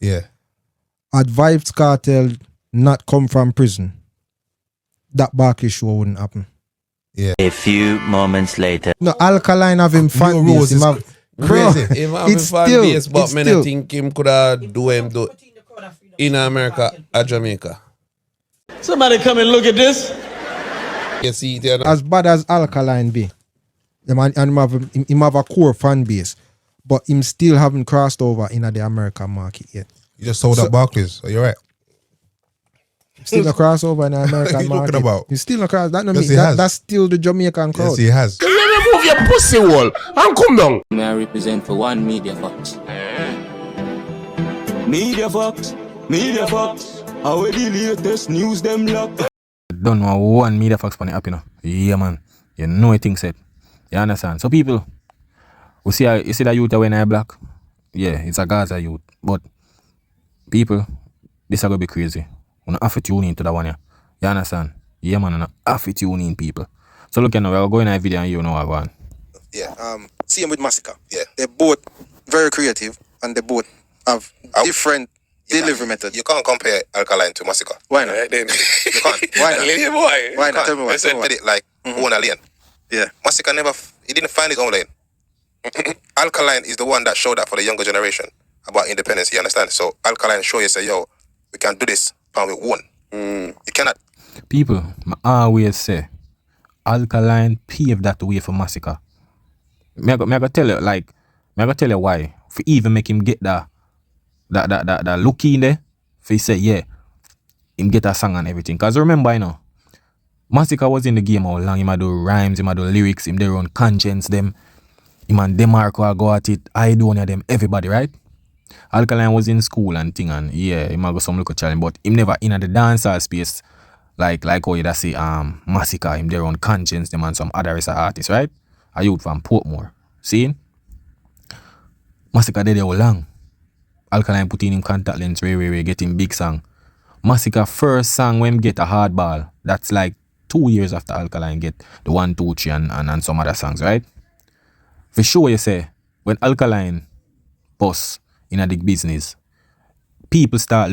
Yeah. Had Vibes Cartel not come from prison, that Barkley show wouldn't happen. Yeah. A few moments later. No, Alkaline have him fan New base. Rose Him is have crazy. Him have a fan base, but man, I think him could have do in America or Jamaica. Somebody come and look at this. You see it there. as bad as Alkaline be, the man and him have a core fan base, but him still haven't crossed over in the American market yet. You just sold out Barclays. Are you right? Still a crossover in the American What you market. talking about? He's still a cross. That no Yes, mean he has. that's still the Jamaican crowd. Yes, he has. You remove your pussy wall and come down. May I represent for one Media Fox? Media Fox, Media Fox. How the latest news them lock? Don't know one Media Fox on the app, you know. Yeah, man. You know a thing said. You understand? So people, you see that youth when I black? Yeah, it's a Gaza youth. But people, this is going to be crazy. You don't have to tune into that one, yeah. You understand? Yeah, man, you don't have to tune in, people. So look, you know, we're going to a video and you know what going. Yeah, same with Masicka. Yeah. They're both very creative and they both have different delivery methods. You can't compare Alkaline to Masicka. Why not? You can't. Why not? Boy. Why not? Tell me why. Listen, did it like own a lane. Yeah. Masicka he didn't find his own lane. Alkaline is the one that showed that for the younger generation about independence, you understand? So Alkaline show you, say, yo, we can do this, and we won. You cannot. People, I always say, Alkaline paved that way for Masicka. Me I go tell you why. For even make him get that look in there, for he say, yeah, him get a song and everything. Cause remember, you know, Masicka was in the game how long. Him a do rhymes, him a do lyrics, him their own conscience, them. Him and Demarco go at it, I do them, everybody, right? Alkaline was in school and thing, and yeah, him a go some local challenge, but him never in the dancehall space like how you da say Masicka, him their own conscience, them and some other artists, right? A youth from Portmore. See? Masicka did it all long. Alkaline put in him contact lens, get him big song. Masicka first song when him get a hardball, that's like 2 years after Alkaline get the 1, 2, 3 and some other songs, right? For sure you say, when Alkaline boss in a big business, people start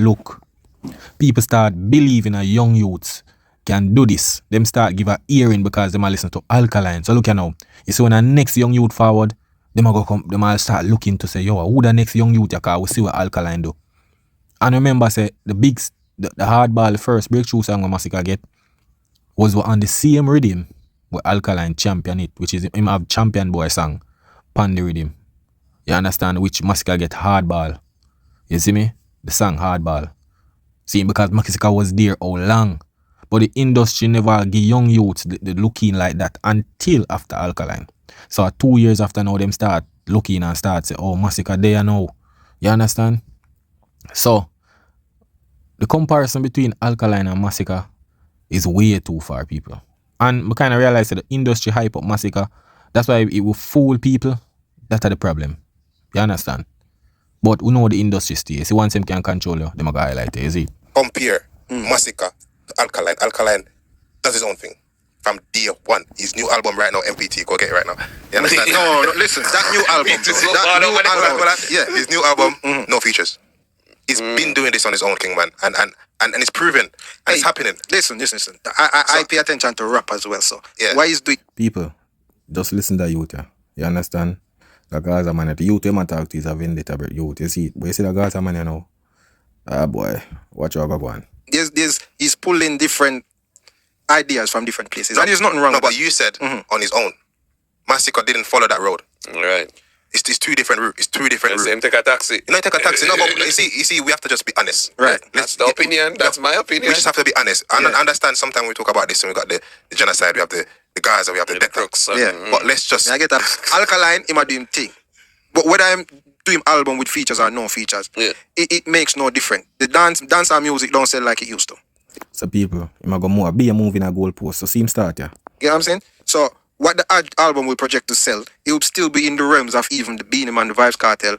believing a young youths can do this. Them start give a hearing because them a listen to Alkaline. So look you now. You see when the next young youth forward, them all start looking to say, yo, who the next young youth, we see what Alkaline do. And remember say the hardball first breakthrough song when Masicka get was on the same rhythm where Alkaline champion it, which is him have Champion Boy song pan the rhythm. You understand? Which Masicka get hardball. You see me? The song hardball. See, because Masicka was there all long. But the industry never give young youths the looking like that until after Alkaline. So 2 years after now, them start looking and start say, oh, Masicka there now. You understand? So the comparison between Alkaline and Masicka is way too far, people. And we kind of realize that the industry hype up Masicka. That's why it will fool people. That's the problem. You understand? But we know the industry stays. See, once them can control you, they might highlight it, is it? Compare Masicka to Alkaline. Alkaline does his own thing. From day one. His new album right now, MPT, go get it right now. You understand? no, listen, that new album. His new album, no features. He's been doing this on his own, King, man. And it's proven. And it's happening. Listen. I pay attention to rap as well, so. Yeah. Why is doing... People, just listen to youth, yeah. You understand? The Gaza man, the youth when talk to is a vendetta youth. You see, but you see the Gaza man, you know. Boy, watch out, go on. He's pulling different ideas from different places. And there's nothing wrong with but you said on his own. Masicka didn't follow that road. Right. It's two different routes. It's two different routes. Same take a taxi. You know, take a taxi. No, but you see, we have to just be honest. Right. That's the opinion. That's my opinion. We just have to be honest. And understand sometimes we talk about this and we got the genocide, we have the guys, and we have the death crooks. But let's just... I get that. Alkaline, him a do him thing. But whether I'm doing album with features or no features, it makes no difference. The dancehall music don't sell like it used to. So people, him a go more be a move in a goalpost. So see him start, yeah. You know what I'm saying? So what the album will project to sell, it will still be in the realms of even the Beanie Man, the Vibes Cartel,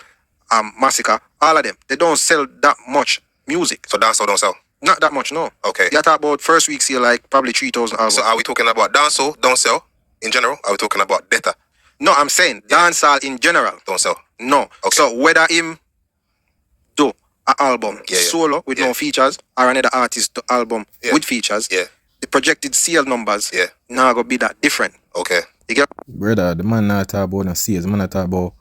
Masicka, all of them. They don't sell that much music. So dancehall don't sell? Not that much, no. Okay. You talk about first week sale like probably 3,000 albums. So are we talking about dancehall don't sell in general? Are we talking about data? No, I'm saying dancehall in general don't sell. No. Okay. So whether him do an album solo with no features or another artist to album with features, the projected sale numbers now gonna be that different. Okay. You get? Brother, the man not talk about no sales, the man not talk about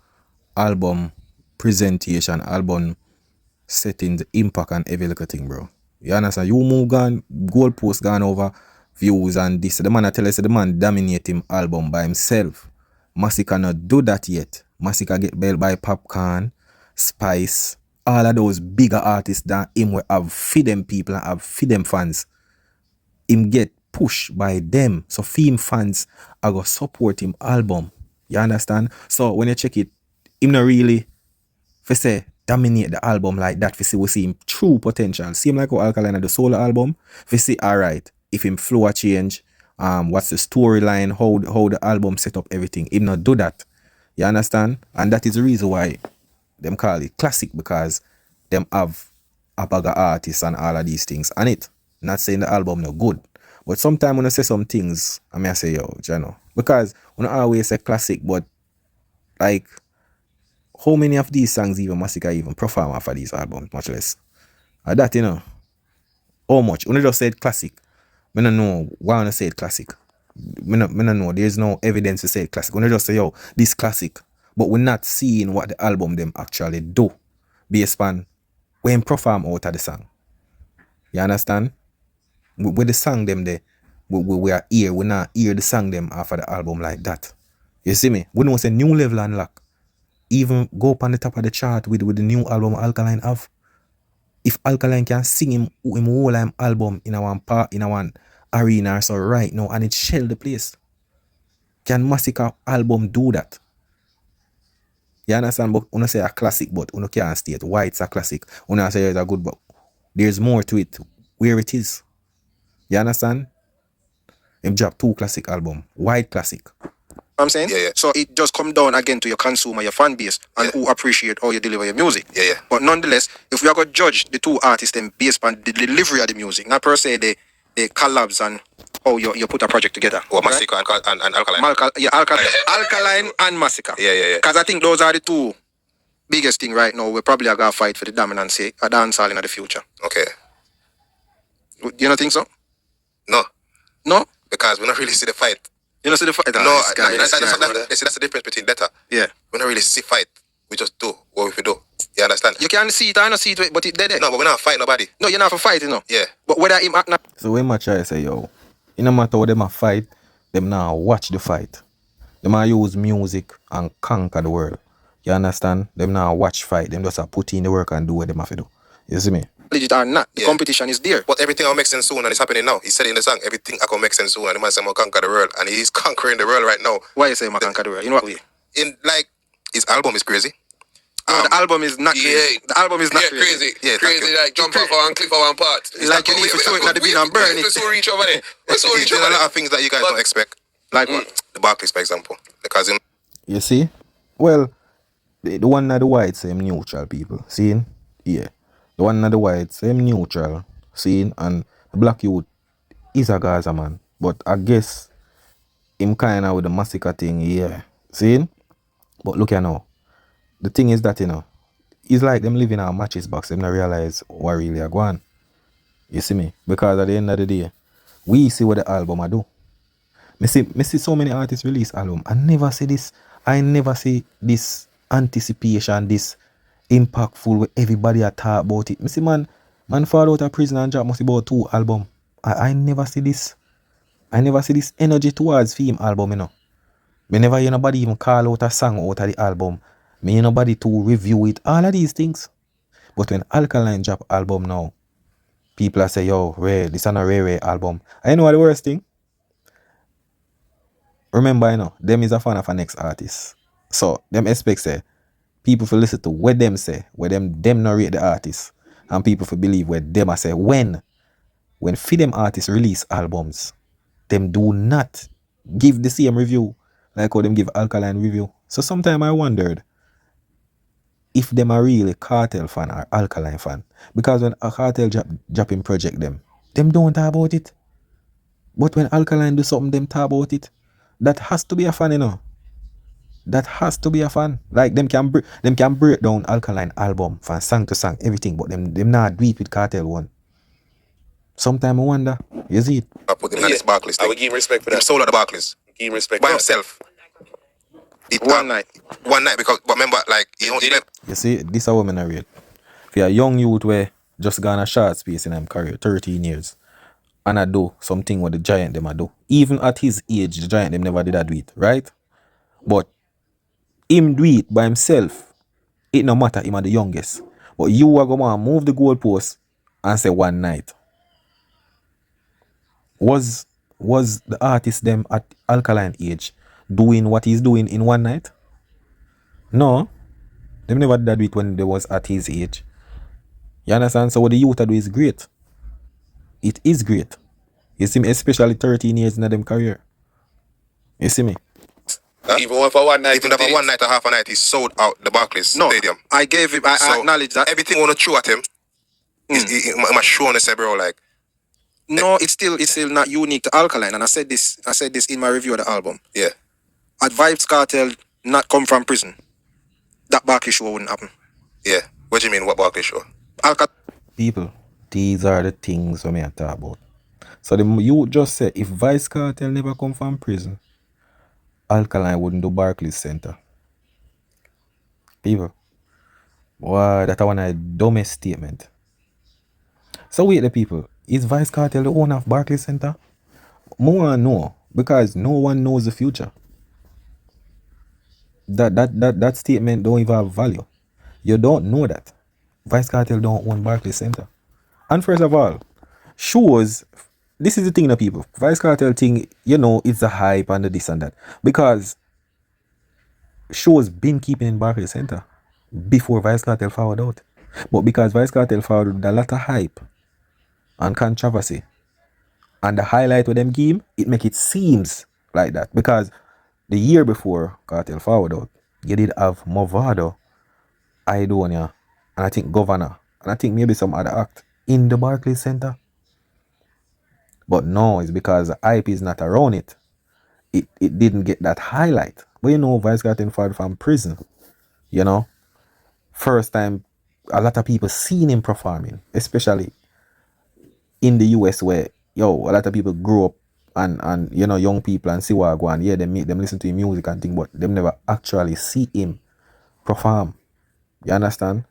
album presentation, album settings, impact and every little thing, bro. You understand? You move gone, goalpost gone over views and this. The man I tell us the man dominate him album by himself. Masicka not do that yet. Masicka get bailed by Popcorn, Spice, all of those bigger artists than him will have feed them people and have feed them fans. Him get pushed by them. So him fans are gonna support him album. You understand? So when you check it, him not really for say dominate the album like that. For see we see him true potential. See him like how Alkaline had the solo album. For see alright, if him flow a change, what's the storyline, how the album set up everything. Him not do that. You understand? And that is the reason why them call it classic, because them have a bag of artists and all of these things on it. Not saying the album no good. But sometimes when I say some things, I may say, yo, you know, because when I always say classic, but like how many of these songs even Masicka even perform for these albums, much less. That, you know, how much? When I just said classic, I don't know why I say it classic. I don't know, there's no evidence to say it classic. When I just say, yo, this classic, but we're not seeing what the album them actually do based on when perform out of the song. You understand? With the song them there, we are here, we not hear the song them after the album like that. You see me? We don't say new level unlock. Even go up on the top of the chart with the new album Alkaline have. If Alkaline can sing him whole album in a one part, in a one arena or so right now and it shell the place. Can Masicka album do that? You understand? But when I say a classic, but when I can't state why it's a classic, when I say it's a good book, there's more to it where it is. You understand? Him drop 2 classic album, wide classic. I'm saying? So it just come down again to your consumer, your fan base, and who appreciate how you deliver your music. But nonetheless, if we are going to judge the 2 artists then based on the delivery of the music, not per se the collabs and how you put a project together. Or Masicka and Alkaline. Alkaline and Masicka. Yeah. Because I think those are the 2 biggest thing right now. We're probably going to fight for the dominancy a dancehall in the future. Okay. You don't think so? No? Because we don't really see the fight. You don't see the fight? No, that's the difference between better. Yeah. We don't really see fight. We just do what we do. You understand? You can see it, I don't see it, but it's dead. No, but we're not fighting nobody. No, you're not for fighting, no. Yeah. But whether him act not... So when I try to say, yo, it no matter what them a fight, them now watch the fight. Them a use music and conquer the world. You understand? Them now watch fight. Them just a put in the work and do what them have to do. You see me? Legit or not, the competition is there. But everything will make sense soon and it's happening now. He said in the song, everything I can make sense soon and the man said I'm gonna conquer the world. And he's conquering the world right now. Why you say I'm gonna conquer the world? You know what way? In like, his album is crazy. No, the album is not crazy. The album is not crazy. Yeah, crazy like jump off one cliff of one part. It's like you need to show it at the beat and burn it. Let's reach over there. Let's reach over there. A lot of things that you guys don't expect. Like what? The Barclays, for example. The cousin. You see? Well, the one of the white same neutral people. Seeing? Yeah. The one of the white same neutral. Seeing? And the black youth is a Gaza man. But I guess him kind of with the Masicka thing, yeah. Seeing? But look here now. The thing is that, you know, it's like them living in a matches box. Them not realize what really are going. You see me? Because at the end of the day, we see what the album I do. Me see so many artists release album. I never see this anticipation, this impactful where everybody are talk about it. Me see man fall out of prison and drop must about 2 album. I never see this. I never see this energy towards film album, you know. Me never hear nobody even call out a song out of the album. Me hear nobody to review it. All of these things. But when Alkaline drop album now, people are say, yo, Ray, this is a Ray album. I know what the worst thing? Remember, you know, them is a fan of a next artist. So, them expect say, people for listen to what them say, where them not rate the artist. And people for believe where them I say, when for them artists release albums, them do not give the same review like how them give Alkaline review. So sometimes I wondered if them are really Cartel fan or Alkaline fan. Because when a Cartel dropping project them don't talk about it. But when Alkaline do something, them talk about it. That has to be a fan, you know. that has to be a fan. Like them can break down Alkaline album from song to song, everything, but them not do it with Cartel one. Sometimes I wonder, you see it? I put him on this Barclays I thing. would give him respect for Him that. sold out the Barclays Give him respect. by himself. One night. One night, because, but remember, like, he only did. You see, this a woman I real. If you're a young youth where just gone a short space in him career, 13 years, and I do something what the giant them I do. Even at his age, the giant them never did that do it, right? But him do it by himself. It no matter him are the youngest. But you are gonna move the goalpost and say one night. Was the artist them at Alkaline age doing what he's doing in one night? No. Them never did that when they was at his age. You understand? So what the youth do is great. It is great. You see me, especially 13 years in them career. You see me? Huh? Even for one night. Even for one night or half a night, he sold out the Barclays Stadium. I gave him. I acknowledge that. Everything I want to throw at him, I'm sure to say, bro, like. No, it's still not unique to Alkaline, and I said this in my review of the album. Yeah. Had Vibes Cartel not come from prison, that Barkley show wouldn't happen. Yeah. What do you mean, what Barclays show? People, these are the things we may talk about. So you just say, if Vice Cartel never come from prison, Alkaline wouldn't do Barclays Center. People, wow, that's one of the dumbest statement. So wait, the people, is Vice Cartel the owner of Barclays Center? More no, because no one knows the future. That statement don't even have value. You don't know that. Vice Cartel don't own Barclays Center. And first of all, shows, this is the thing, people. Vice Cartel thing, it's the hype and the this and that. Because shows been keeping in Barclays Center before Vice Cartel forward out. But because Vice Cartel forward with a lot of hype and controversy, and the highlight with them game, it make it seems like that. Because the year before Cartel forward out, you did have Movado, Idonia, and I think Governor, and I think maybe some other act in the Barclays Center. But no, it's because the hype is not around it. It didn't get that highlight. But Vice Cartel forward from prison. First time a lot of people seen him performing, especially in the US where a lot of people grew up and young people and see what go on. Yeah, they make them listen to his music and thing, but them never actually see him perform. You understand?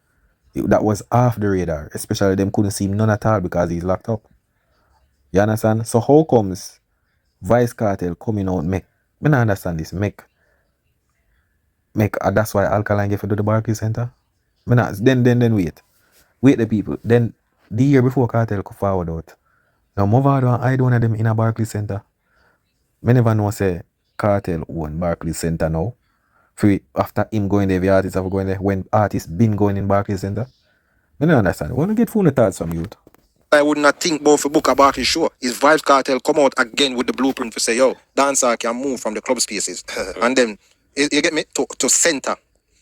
That was off the radar. Especially them couldn't see him none at all because he's locked up. You understand? So how comes Vice Cartel coming out I don't understand this. That's why Alkaline get to do the Barclays Center. Then wait. Wait the people. Then the year before Cartel could forward out. Now Movado and I don't have them in a Barclays Center. I never know say Cartel own Barclays Center now. After him going there, the artists have going there when artists been going in Barclays Center. I don't understand. Want to get full of thoughts from youth. I would not think about for book a Barkley show. Is Vibes Cartel come out again with the blueprint for say, dancer can move from the club spaces. And then, you get me, to center.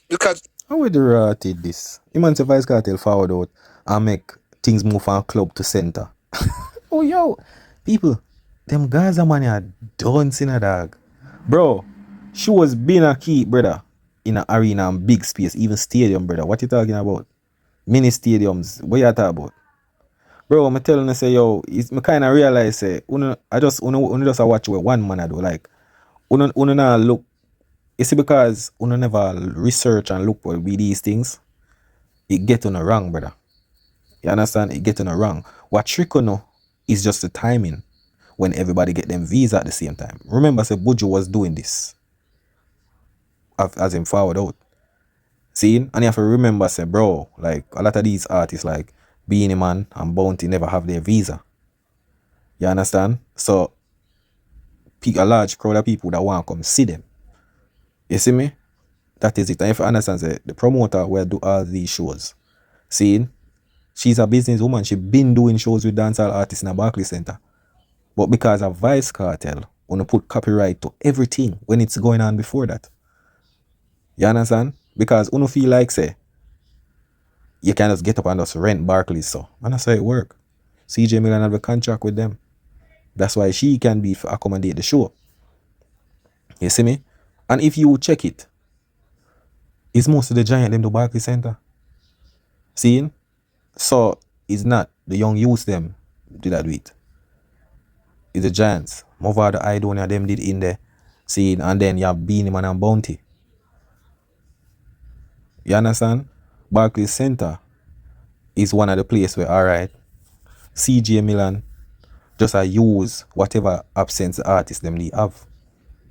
Because... How would you rate this? You man say Vice Cartel forward out and make things move from club to center. People, them Gaza money are dancing a dog. Bro, she was being a key, brother, in an arena and big space, even stadium, brother. What you talking about? Mini stadiums, what you talking about? Bro, I'm telling you, say, I kind of realize, say, I just watch what one man I do. Like, now look, you see, because never research and look for these things, it get on the wrong, brother. You understand? It get on the wrong. What trick is just the timing when everybody get them visa at the same time. Remember, say, Buju was doing this as him forward out. See? And you have to remember, say, bro, like, a lot of these artists, like, Beanie Man and Bounty never have their visa. You understand? So, a large crowd of people that want to come see them. You see me? That is it. And if you understand, say, the promoter will do all these shows. See? She's a businesswoman. She been doing shows with dancehall artists in a Barclays Center. But because of Vice Cartel, want to put copyright to everything when it's going on before that. You understand? Because you feel like, say, you can just get up and just rent Barclays, so. And that's how it work. CJ Milan have a contract with them. That's why she can be accommodate the show. You see me? And if you check it, It's most of the giant them do Barclays Center. Seeing? So it's not the young youths them did that do it. It's the giants. More the Idonia them did in there. Seeing, and then you have Beanie Man and Bounty. You understand? Barclays Center is one of the places where, alright, CJ Milan just use whatever absence the artist them they have.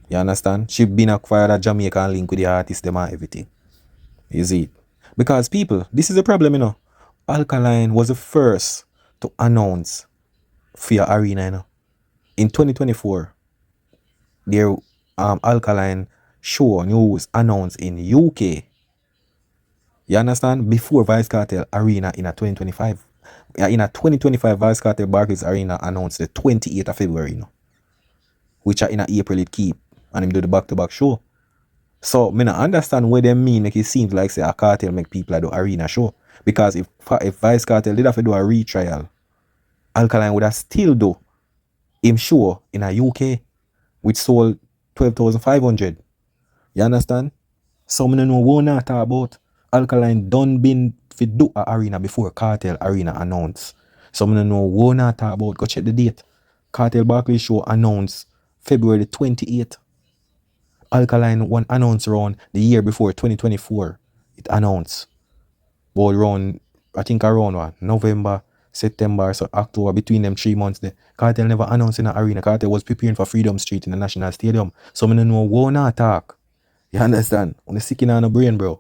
You understand? She been acquired a Jamaican link with the artist them and everything. You see it? Because people, this is a problem, you know. Alkaline was the first to announce for your arena, you know. In 2024, their Alkaline show news announced in UK. You understand? Before Vice Cartel Arena in a 2025. In a 2025 Vice Cartel Barclays Arena announced the 28th of February, you know. Which are in a April it keep. And him do the back-to-back show. So, me not understand what they mean. Like, it seems like say a cartel make people do arena show. Because if Vice Cartel did have to do a retrial, Alkaline would have still do him show in a UK, which sold 12,500. You understand? So, me don't know what not talk about. Alkaline done been fi do a arena before Cartel Arena announced. So, me don't know what not talk about. Go check the date. Cartel Barclays show announced February 28th. Alkaline one announced around the year before 2024. It announced. But around, I think around what, November, September, so October, between them 3 months there. Cartel never announced in an arena. Cartel was preparing for Freedom Street in the National Stadium. So I don't know what not talk. You understand? On the sick in on the brain, bro.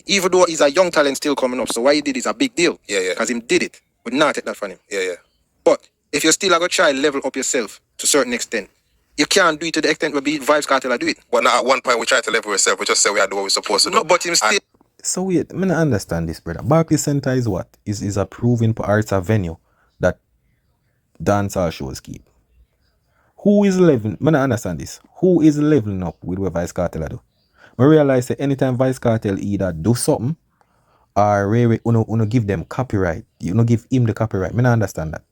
Even though he's a young talent still coming up, so why he did is a big deal. Yeah, yeah. Because him did it. But not take that from him. Yeah, yeah. But if you're still gonna try level up yourself to a certain extent, you can't do it to the extent where be Vibes Cartel do it. But now at one point we try to level ourselves, we just say we are doing what we're supposed to do. No, but him still. So wait, I don't understand this, brother. Barclays Center is what? Is a proven arts a venue that dancehall shows keep. Who is leveling? I don't understand this. Who is leveling up with what Vice Cartel do? I realize that anytime Vice Cartel either do something or uno give them copyright, you no give him the copyright. I don't understand that.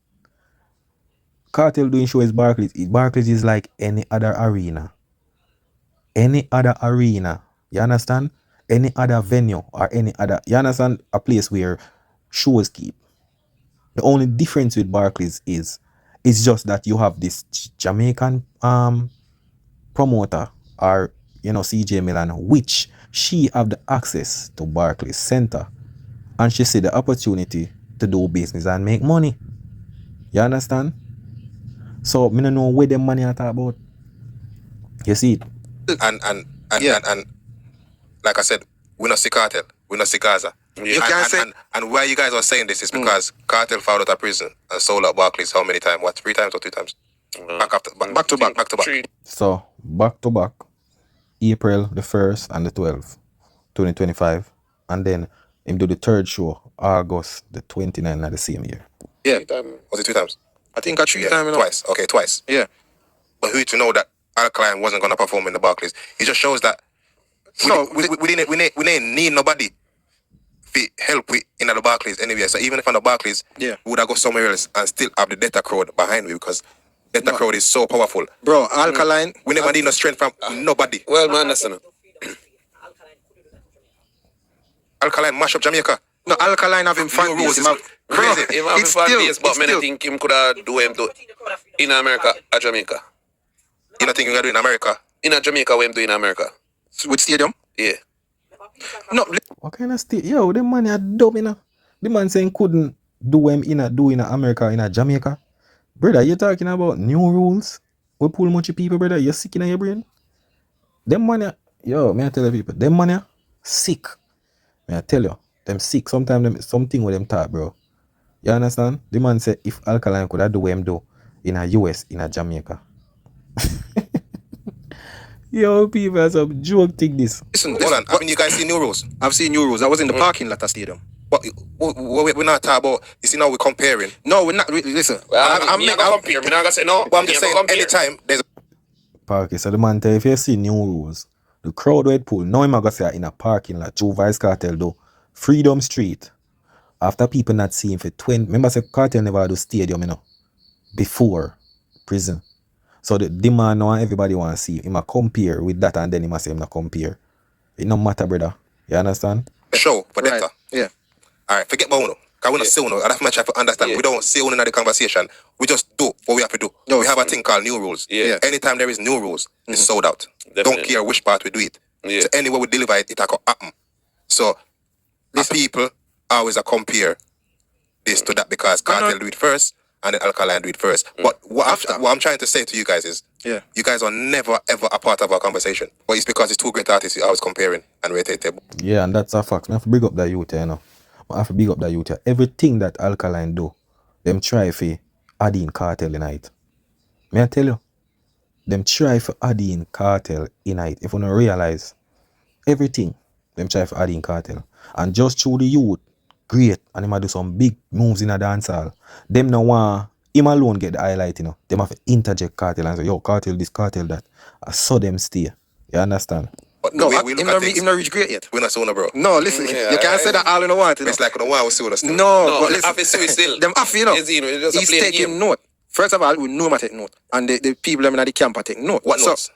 Cartel doing show is Barclays. Barclays is like any other arena. Any other arena. You understand? Any other venue or any other, you understand, a place where shows keep. The only difference with Barclays is it's just that you have this Jamaican promoter or CJ Milan, which she have the access to Barclays Center, and she see the opportunity to do business and make money. You understand? So me don't know where the money are talk about. You see it? And like I said, we're not see Cartel, we're not see Gaza. You can't say. And why you guys are saying this is because Cartel found out of prison and sold out Barclays how many times? What, 3 times or 2 times? Back to back. So back to back, April the 1st and the 12th, 2025, and then him do the third show, August the 29th of the same year. Yeah, was it 2 times? I think I 3 times. Twice. Okay, twice. Yeah. But who to know that Alkaline wasn't gonna perform in the Barclays? It just shows that. We didn't need nobody to help with in the Barclays anyway. So even if on the Barclays, we would have go somewhere else and still have the Delta crowd behind me because Delta crowd is so powerful. Bro, Alkaline, we never need no strength from nobody. Well, man, listen. Alkaline mash up Jamaica. No, Alkaline have him fan base. Him have fan base, but I think him could have do him do in America or Jamaica. You don't think you do in America? In Jamaica, what him do in America? With stadium? Yeah. No. What kind of stadium? Yo, the man are dumb, you know. The man saying couldn't do him in America, in Jamaica. Brother, you talking about new rules? We pull much people, brother. You're sick in your brain? Them man, yo, may I tell you people, them man sick. May I tell you, them sick. Sometimes them something with them talk, bro. You understand? The man say if Alkaline could have do what him do in a US, in a Jamaica. Yo, people are some joke thing this. Listen, hold on. Haven't you guys seen new rules? I've seen new rules. I was in the parking lot at stadium. But we're not talking about, you see now we're comparing. No, we're not. Listen. I'm not going to compare. I'm not going to say no. But I'm just saying anytime there's Okay, so the man tell if you see new rules, the crowd would pull. Now I'm going to say in a parking lot, Joe Vice Cartel do Freedom Street. After people not seeing for 20, remember say Cartel never do stadium, before prison. So the demand now everybody want to see him a compare with that and then he must say him not compare. It no matter, brother. You understand? Show, but Right. better. Yeah. All right, forget about Uno. Because we don't say Uno. That's much I have to understand. We don't say Uno in the conversation. We just do what we have to do. No, we have a thing called new rules. Yeah. Anytime there is new rules, it's sold out. Definitely. Don't care which part we do it. Yeah. So anywhere we deliver it, it can happen. So the people always compare this to that because Cartel do it first and then Alkaline do it first. But what I'm trying to say to you guys is, you guys are never ever a part of our conversation. But it's because it's two great artists you're always comparing and rotating. Yeah, and that's a fact. I have to big up that youth, you know. I have to big up that youth. Everything that Alkaline do, them try for add in Cartel in it. May I tell you? Them try for add in Cartel in it. If you don't realize, everything, them try for add in Cartel. And just through the youth, great, and them a do some big moves in a dance hall. Them no want him alone get the highlight, you know. Them have to interject Cartel and say, yo, Cartel this, Cartel that. I saw them stay. You understand? But No, we look at things. him not reach great yet. We're not Sona, bro. No, listen, you can't say that all in the want. You know? It's like on the one we Sona still. No, but half listen, is still. them half, you know, It's just a he's plain taking game. note. First of all, we know him take note. And the people them in the camp are taking note. What notes?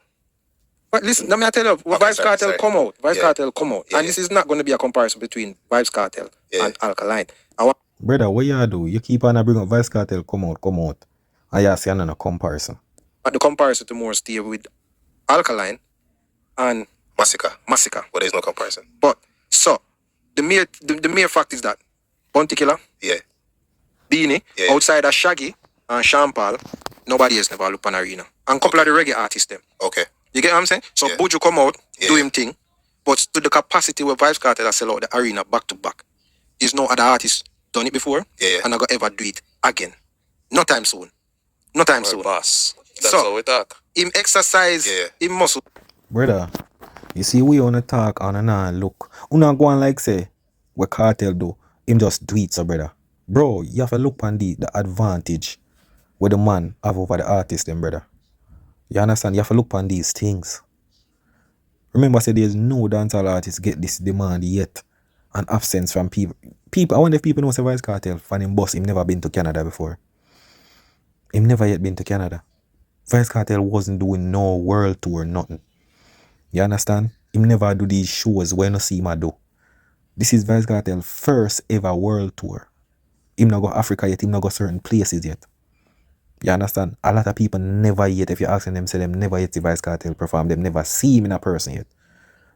But listen, let me tell you, Vibes sorry, Cartel sorry. come out. Vibes Yeah. Cartel come out. Yeah, And yeah. this is not going to be a comparison between Vibes Cartel and Alkaline. I want Brother, what you do? You keep on a bring up Vice Cartel, come out. And you see another comparison. the comparison to more stay with Alkaline and Masicka. But there's no comparison. But so the mere fact is that Bounty Killer, Yeah. Beanie, Yeah. outside of Shaggy and Sean Paul, nobody else never look on arena. And couple of the reggae artists them. Okay. You get what I'm saying? So Yeah. Buju come out, Yeah. do him thing, but to the capacity where Vibes Cartel has sell out the arena back to back. There's no other artist done it before, Yeah. and I gonna ever do it again. No time soon. No time soon. Boss. That's So- how we talk. Him exercise, him muscle. Brother, you see we on the talk on and on look. Una go on like say what Cartel do, him just do it so brother. Bro, you have to look on the advantage where the man have over the artist then brother. You understand? You have to look on these things. Remember I said there's no dancehall artist get this demand yet. And absence from people. I wonder if people know say Vice Cartel fan him boss, him never been to Canada before. Him never yet been to Canada. Vice Cartel wasn't doing no world tour, nothing. You understand? Him never do these shows where no see him a do. This is Vice Cartel first ever world tour. Him not go Africa yet, him not go certain places yet. You understand? A lot of people never yet, if you asking them, say them never yet see Vice Cartel perform, them never see him in a person yet.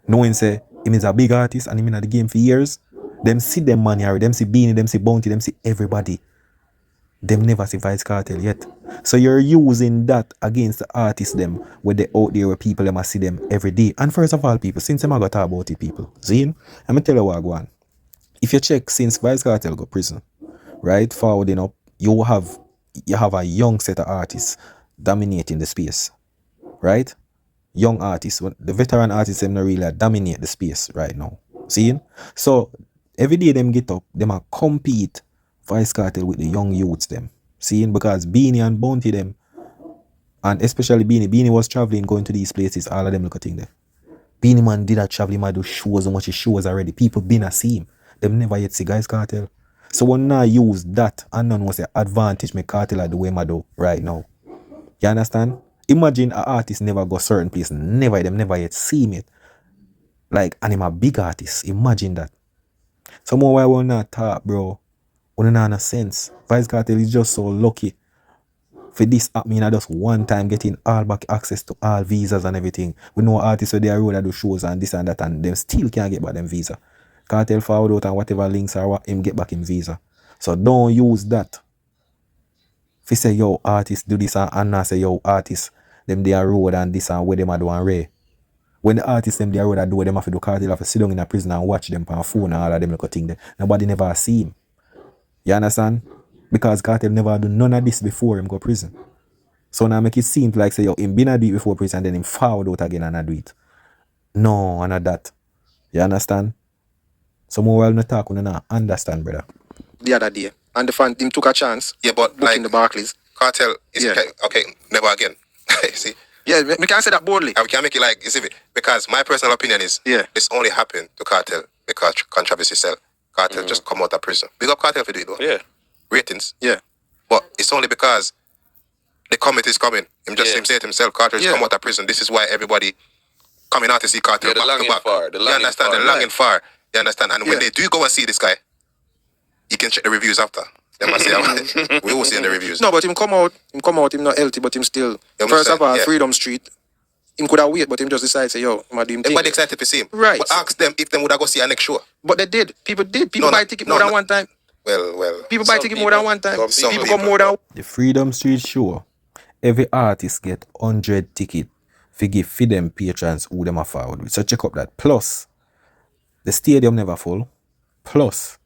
Knowing say him is a big artist and him in the game for years, them see them money already, them see Beanie, them see Bounty, them see everybody. Them never see Vice Cartel yet. So you're using that against the artists them where they out there where people them see them every day. And first of all, people, since I'm gonna talk about it, people, see, I'm gonna tell you what I go on. If you check since Vice Cartel go prison, right, forwarding up, you have a young set of artists dominating the space, right? Young artists, the veteran artists them not really dominate the space right now. See? So every day them get up, them a compete Vice Cartel with the young youths them. See? Because Beanie and Bounty them, and especially Beanie was traveling, going to these places, all of them look at thing there. Beanie man did that traveling, man do shows and watch his shows already. People been a see him. Them never yet see Vice Cartel. So when I use that and none was the advantage make Cartel at the way I do right now. You understand? Imagine an artist never go certain place, them never yet see me. Like, and him a big artist. Imagine that. Some more why we not talk, bro. We don't have sense. Vice Cartel is just so lucky for this happening just one time getting all back access to all visas and everything. We know artists where they are road that do shows and this and that and them still can't get back them visa. Cartel forward out and whatever links are what him get back him visa. So don't use that. If you say yo artist do this and not say yo artist them they are road and this and where them are doing Ray. When the artists them they are road that do them have to do Cartel have to sit down in a prison and watch them on phone and all of them look at thing there. Nobody never see him. You understand? Because Cartel never do none of this before him go prison. So now make it seem like say yo him been a do it before prison and then him forward out again and I do it. No, and not that. You understand? So more while not talk, we not understand, brother. The other day, and the fan team took a chance. Yeah, but booking like the Barclays. Cartel is Yeah. okay, never again. See? Yeah, we can't say that boldly. And we can make it like, you see, because my personal opinion is, this only happened to Cartel because controversy sell. Cartel just come out of prison. Big up Cartel for doing it though. Yeah. Ratings. Yeah. But it's only because the committee is coming. Him say it himself, Cartel just come out of prison. This is why everybody coming out to see Cartel Yeah, the back longing to back. for, the You longing understand? for, The longing far. You understand? And when Yeah. they do go and see this guy, you can check the reviews after. They must say, we all see in the reviews. No, but him come out, him not healthy, but him still. Yeah, First of all, yeah. Freedom Street. Him could have wait, but him just decided say, yo, I'm do him thing. Everybody excited to see him. Right. But ask them if they would have go see our next show. But they did. People did. People buy ticket more than one time. Well. People buy ticket more than one time. Some People people. come more than. The Freedom Street show, every artist get 100 ticket for give for them patrons who them are forward with. So check up that. Plus, the stadium never full. Plus,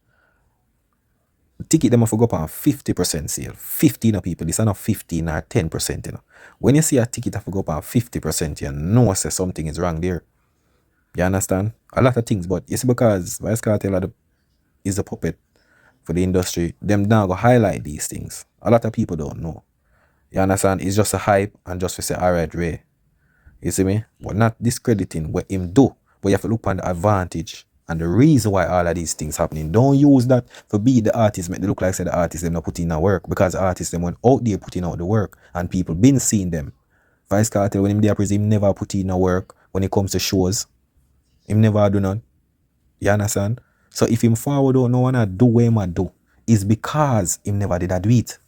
the ticket them have to go up on 50% sale. 15 of people. This is not 15 or 10%, you know. When you see a ticket have to go up on 50%, you know say something is wrong there. You understand? A lot of things, but it's because Vice Cartel is a puppet for the industry. Them now go highlight these things. A lot of people don't know. You understand? It's just a hype and just to say, alright, Ray. You see me? But not discrediting what him do. But you have to look on the advantage and the reason why all of these things happening. Don't use that for be the artist, make they look like say the artists them not putting in the work. Because artists them went out there putting out the work and people been seeing them. Vice Cartel when him there him never put in the work when it comes to shows. Him never do none. You understand? So if him forward don't know wanna do what him a do, it's because him never did a do it.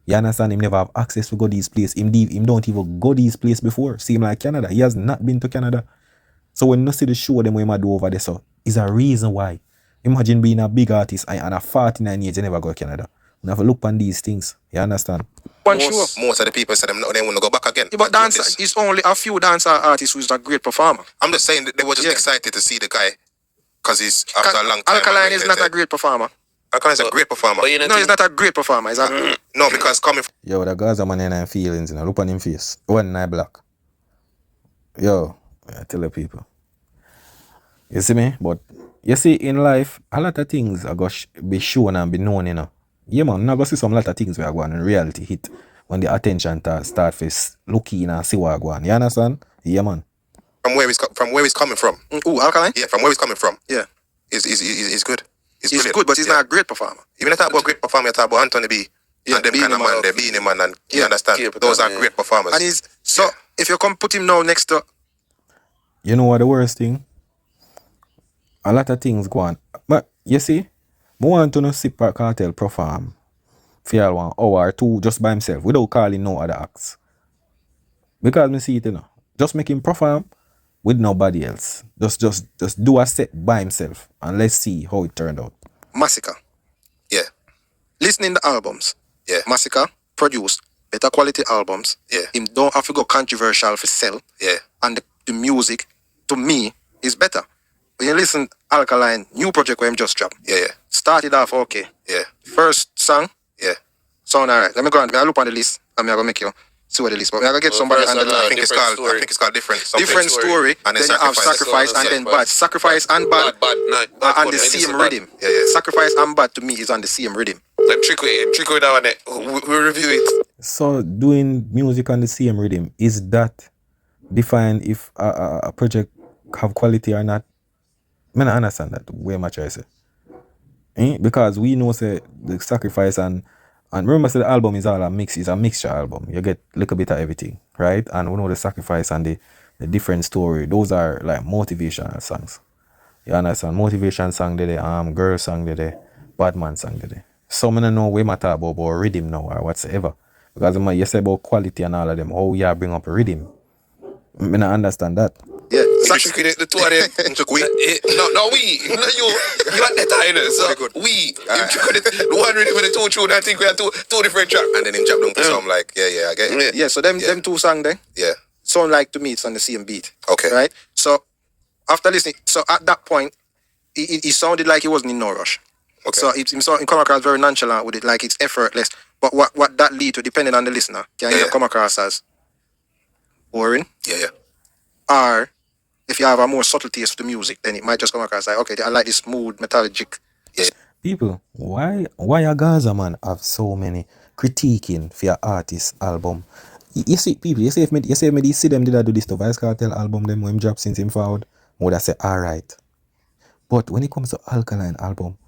You understand? Him never have access to go these places. Him don't even go these places before. See him like Canada. He has not been to Canada. So when you see the show them what him a do over there, so is a reason why. Imagine being a big artist and at 49 years you never go to Canada. You have to look on these things. You understand? Most of the people said they want to go back again. Yeah, but dancer is only a few dancer artists who's a great performer. I'm just saying that they were just excited to see the guy because he's after a long time. Alkaline is not a great performer. Alkaline is a great performer. No, he's not a great performer. He's a No, because coming from Yo, the Gaza man in feelings, you know. Look on him face. One eye black. Yo, I tell the people. You see me? But you see in life, a lot of things are going to be shown and be known, you know. Yeah, man, now go see some lot of things where are going in reality hit when the attention start to looking and see what going. You understand? Yeah, man. From where he's coming from. Ooh, Alkaline? Yeah, from where he's coming from. Yeah. He's good. He's brilliant. good, but he's not a great performer. Even if I talk about great performer, I talk about Anthony B. Yeah, and them kind of man, they're Beanie Man, and you understand? Those are great performers. And he's so if you come put him now next to You know what the worst thing? A lot of things go on. But you see, I want to see Cartel perform for 1 hour or 2 just by himself without calling no other acts. Because me see it, you know. Just make him perform with nobody else. Just do a set by himself and let's see how it turned out. Masicka. Yeah. Listening to albums. Yeah. Masicka produce better quality albums. Yeah. Him don't have to go controversial for sell. Yeah. And the music, to me, is better. When you listen Alkaline, new project where him just dropped. Yeah. Started off okay. Yeah. First song, Yeah. sound alright. Let me go on. I look on the list and I'm gonna make you see what the list. But I'm gonna get somebody on the I line. think it's called different. something. Different story. And then you have sacrifice and then bad. Sacrifice and bad are on the same rhythm. Yeah. Sacrifice and bad to me is on the same rhythm. Them trick with that one. We review it. So doing music on the same rhythm, is that define if a project have quality or not? I don't understand that way much I say. Because we know say the sacrifice and remember say the album is all a mix, it's a mixture album. You get a little bit of everything, right? And we know the sacrifice and the different story, those are like motivational songs. You understand? Motivation song there, girl song there, bad man song there. Some I don't know we matter about rhythm now or whatsoever. Because you say about quality and all of them, how you bring up a rhythm. I don't understand that. Yeah, The two of them. No, we. Not you. You at the title. So we. The one rhythm with the two tune. I think we have two different tracks. And then him jump down to some like, I get it. Yeah, so them two songs there, Yeah. sound like to me it's on the same beat. Okay. Right? So after listening, so at that point, he sounded like he wasn't in no rush. Okay. So he come across very nonchalant with it, like it's effortless. But what that lead to, depending on the listener, can either come across as boring, Yeah. or if you have a more subtle taste for the music, then it might just come across like, okay, I like this smooth, metallic. People, why a Gaza man have so many critiquing for your artist album? You see, people, you say if me see them did I do this to Vice Cartel album, them when him drop since him forward, would I say alright. But when it comes to Alkaline album,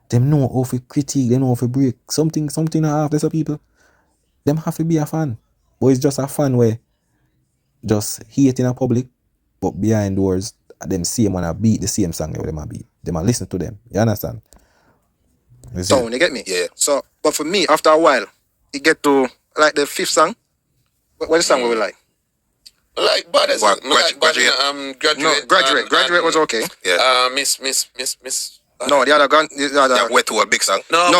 them know how to critique, they know how to break something and a half. There's some people, them have to be a fan. But it's just a fan where just hate in a public, but up behind doors, them same one a beat the same song them a beat. Them a listen to them. You understand? So you get me? Yeah. So, but for me, after a while, it get to like the fifth song. What song we like? Like Baddest. Graduate. Graduate. Graduate was okay. Yeah. Miss. No, the other gun. The other. That went to a big song. No.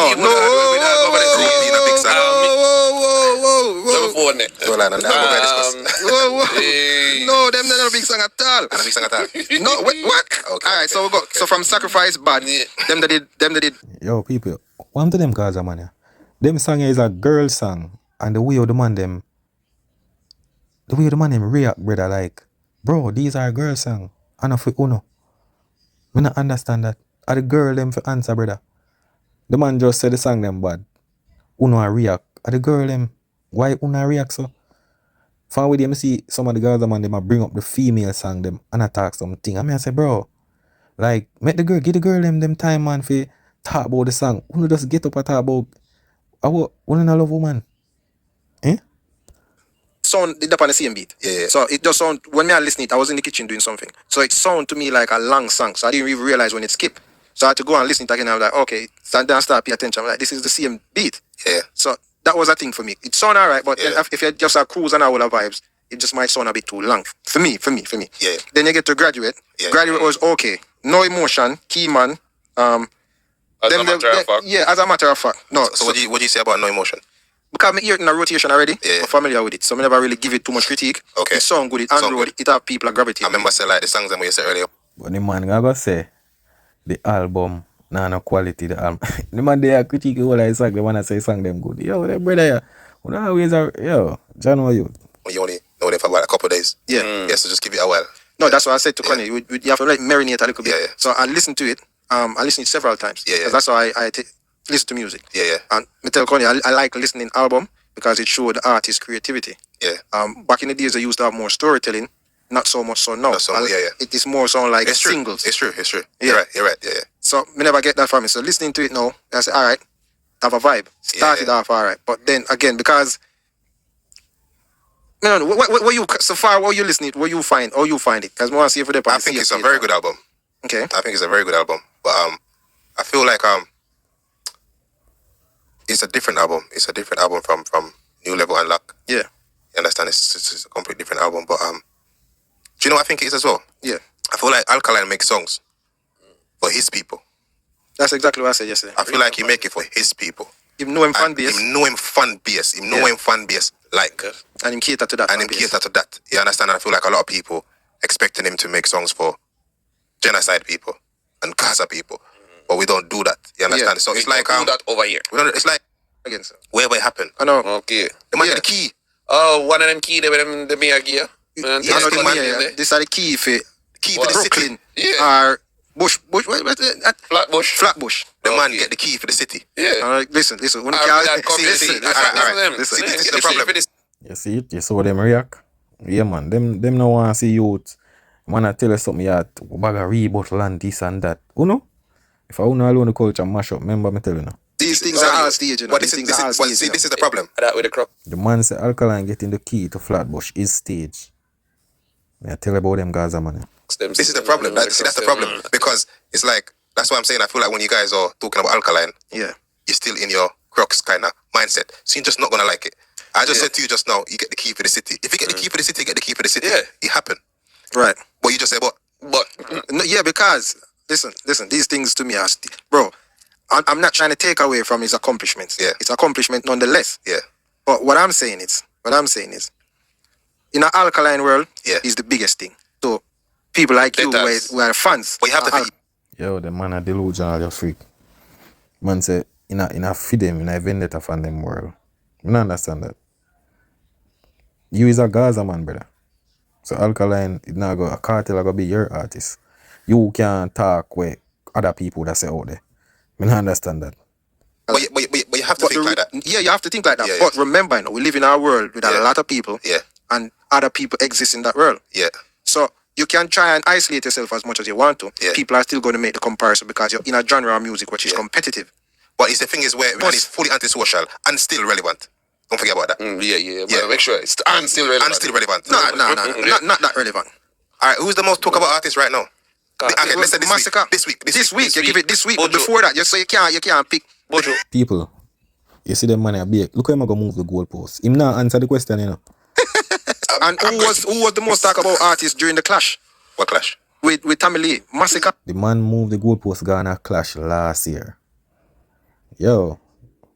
Whoa. Level 4 neck. No, them not a big song at all. Not a big song at all. No, what? Okay. All right, so we got so from Sacrifice Bad. Them that did. Yo, people, one to them Gaza man. Yeah. Them song is a girl song, and the way the man them react, brother, like, bro, these are girl song. And if we uno, we not understand that. Are the girl them for answer, brother? The man just said the song them bad. Uno a react. Are the girl them? Why uno a react so? From with them see some of the girls man them a bring up the female song them and attack something. I mean I say, bro, like give the girl them time man for talk about the song. Uno just get up and talk about uno not love woman. Eh? Sound did up on the same beat. Yeah. So it just sound when me I listen it, I was in the kitchen doing something. So it sound to me like a long song. So I didn't even realize when it skipped. So I had to go and listen to it again. I was like, okay, stand down, start, pay attention. I'm like, this is the same beat. Yeah. So that was a thing for me. It sound alright, but then if you just a cruise and all the vibes, it just might sound a bit too long. For me. Yeah. Then you get to Graduate. Yeah. Graduate was okay. No emotion, key man. As a matter of fact. Yeah, as a matter of fact. No. So what do you say about No Emotion? Because I hear it in a rotation already, Yeah. I'm familiar with it. So I never really give it too much critique. Okay. It sound good, it unload, it have people gravity. I remember saying like the songs that you said earlier. But the man I gotta say the album no quality the album. The man they are critique all I song, they wanna say song them good. Yo, that brother yeah. You know always are John what you. You only know them for about a couple of days. Yeah. Yeah, so just give it a while. No, that's what I said to Connie. You have to like marinate a little bit. Yeah. So I listened to it. I listened to it several times. Yeah. 'Cause that's why I listen to music. Yeah. And me tell Connie, I like listening album because it showed the artist's creativity. Yeah. Back in the days, they used to have more storytelling, not so much so now. It is more so like It's true. singles. It's true. Yeah. You're right. Yeah. So me never get that from it. So listening to it now, I say, all right, have a vibe. Started off all right, but then again because no, what you so far? What you listening? What you find? Or you find it? Because I want to see if they. I think it's a very good album. Okay. I think it's a very good album, but I feel like it's a different album. It's a different album from New Level Unlock. Yeah. You understand? It's a completely different album, but do you know what I think it is as well? Yeah. I feel like Alkaline makes songs for his people. That's exactly what I said yesterday. I feel like he make it for his people. Him know him fan base. Him know him fan base. Him know him fan base like. And him cater to that. And him cater to that. You understand? I feel like a lot of people expecting him to make songs for genocide people and Gaza people, but we don't do that. You understand? Yeah. So it's We like don't do that over here. we don't, it's like Again, sir. wherever it happened. I know. Okay. They might get the key. Oh, one of them key they with them gear. Yeah, I know still the man, yeah. This are the key for the Brooklyn. city. Yeah. Or Bush. What Flatbush. Flatbush. The man Okay. get the key for the city. Yeah. Listen. When you That can't community. listen. That's Alright, them. listen. They This get is the problem. for this. You see it? You saw them react? Yeah man, them no want to see youth. Man I tell you something you bag of rebuttal and this and that. You know? If I don't know alone the culture mash up, remember me tell you now. These things are all stage, you know. But These things are all stage. this is the problem. That with the crop. The man say Alkaline getting the key to Flatbush is stage. I tell you about them Gaza man. This is the problem. That's the problem. Because it's like, that's what I'm saying. I feel like when you guys are talking about Alkaline, Yeah. you're still in your crux kind of mindset. So you're just not going to like it. I just said to you just now, you get the key for the city. If you get the key for the city, you get the key for the city. Yeah. It happened. Right. But you just say, but No, yeah, because listen, these things to me are bro. I'm not trying to take away from his accomplishments. Yeah. It's accomplishment nonetheless. yeah. But what I'm saying is, in an Alkaline world, Yeah. is the biggest thing. So people like you Haters. who are fans. But you have to think, Yo, the man a delusional, you freak. Man say, in a feed them, in a vendetta fan them world. You don't understand that. You is a Gaza man, brother. So Alkaline, it not go, a cartel go be your artist. You can't talk with other people that say out there. I don't understand that. but you have to But think like that. Yeah, you have to think like that. Yeah, But remember, we live in our world with Yeah. a lot of people, Yeah. and other people exist in that world. Yeah. So you can try and isolate yourself as much as you want to. Yeah. People are still going to make the comparison because you're in a genre of music which is competitive. But it's the thing is where and it's fully antisocial and still relevant. Don't forget about that. Yeah. But make sure it's and still relevant. And still relevant. No, not that relevant. Alright, who's the most talk about artist right now? Okay, let's say Masicka. This week. You give it this week, but before that, you can't pick. Bojo. People, you see them money a big. Look how him gonna move the goalpost. Him not answer the question, you know. And who was the most talk about artist during the clash? What clash? With Tommy Lee, Masicka. The man moved the goalpost Ghana clash last year. Yo,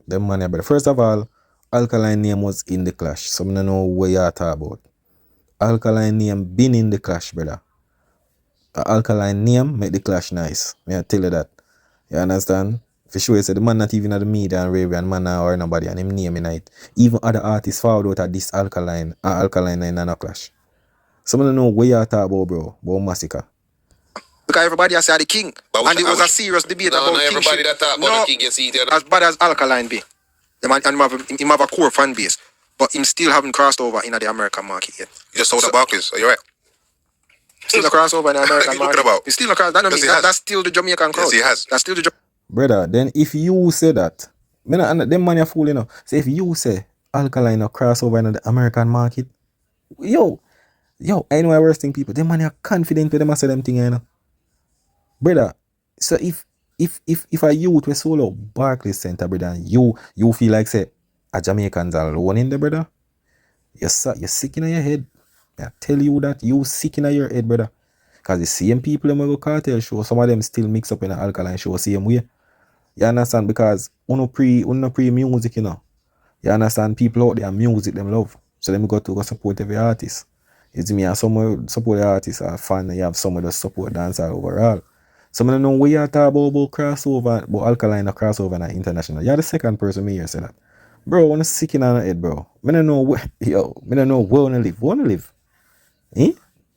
them money, but first of all, Alkaline name was in the clash. So I don't know what you talk about. Alkaline name been in the clash, brother. The Alkaline name make the clash nice. I tell you that. You understand? For sure, you say the man not even at the media and rave and man or nobody and him name in it. Even other artists found out at this Alkaline in a clash. So I don't know what you talk about, bro. About Masicka. Because everybody has said the king. And it was a serious debate about kingship. Everybody that talk about the king, you see it. As bad as Alkaline be. Him have a core fan base. But him still haven't crossed over in the American market yet. You just sold the Barclays. Are you right? Still a crossover in the American He's market. talking about. He's still a cross. That don't Yes, mean he has. that's still the Jamaican crowd. Yes, he has. That's still the Brother, then if you say that, them man are fool, you know. So if you say Alkaline or crossover in the American market, yo, I know I worst thing people, them man are confident with them say them thing, you know. Brother, so if a youth we solo Barclays Center, brother, and you feel like say a Jamaicans are alone in there, brother, you're sick in your head. I tell you that you sick in your head, brother. Cause the same people them go cartel show, some of them still mix up in an Alkaline show same way. You understand? Because uno pre music, you know. You understand? People out there music them love. So them go support every artist. You see me, and some support the artists are fan, and you have some of the support dancer overall. So I don't know what you talk about crossover, but Alkaline or crossover and international. You're the second person me here say that. Bro, I wanna sick in on the head, bro. I don't know where where I wanna live. Wanna live?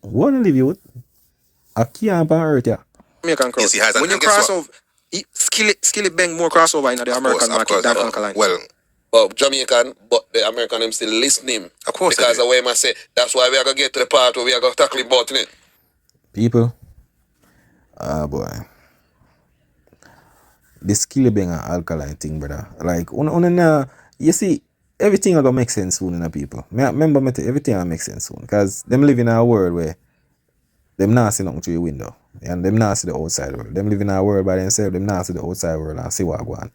Wanna live you? I can't on earth, yeah. Jamaican crowd. Yes, he has. When you cross over, Skillibeng more crossover in the American market than Alkaline. Well, Jamaican, but the American them still listen him. Of course. Because the way I say, that's why we are going to get to the part where we are going to tackle him about it. People, boy. The Skillibeng and Alkaline thing, brother. Like, you see, everything are going to make sense soon in the people. Remember, everything will make sense soon. Because them live in a world where them not see nothing through your window. And them not see the outside world. Them live in a world by themselves, them not see the outside world and see what go on.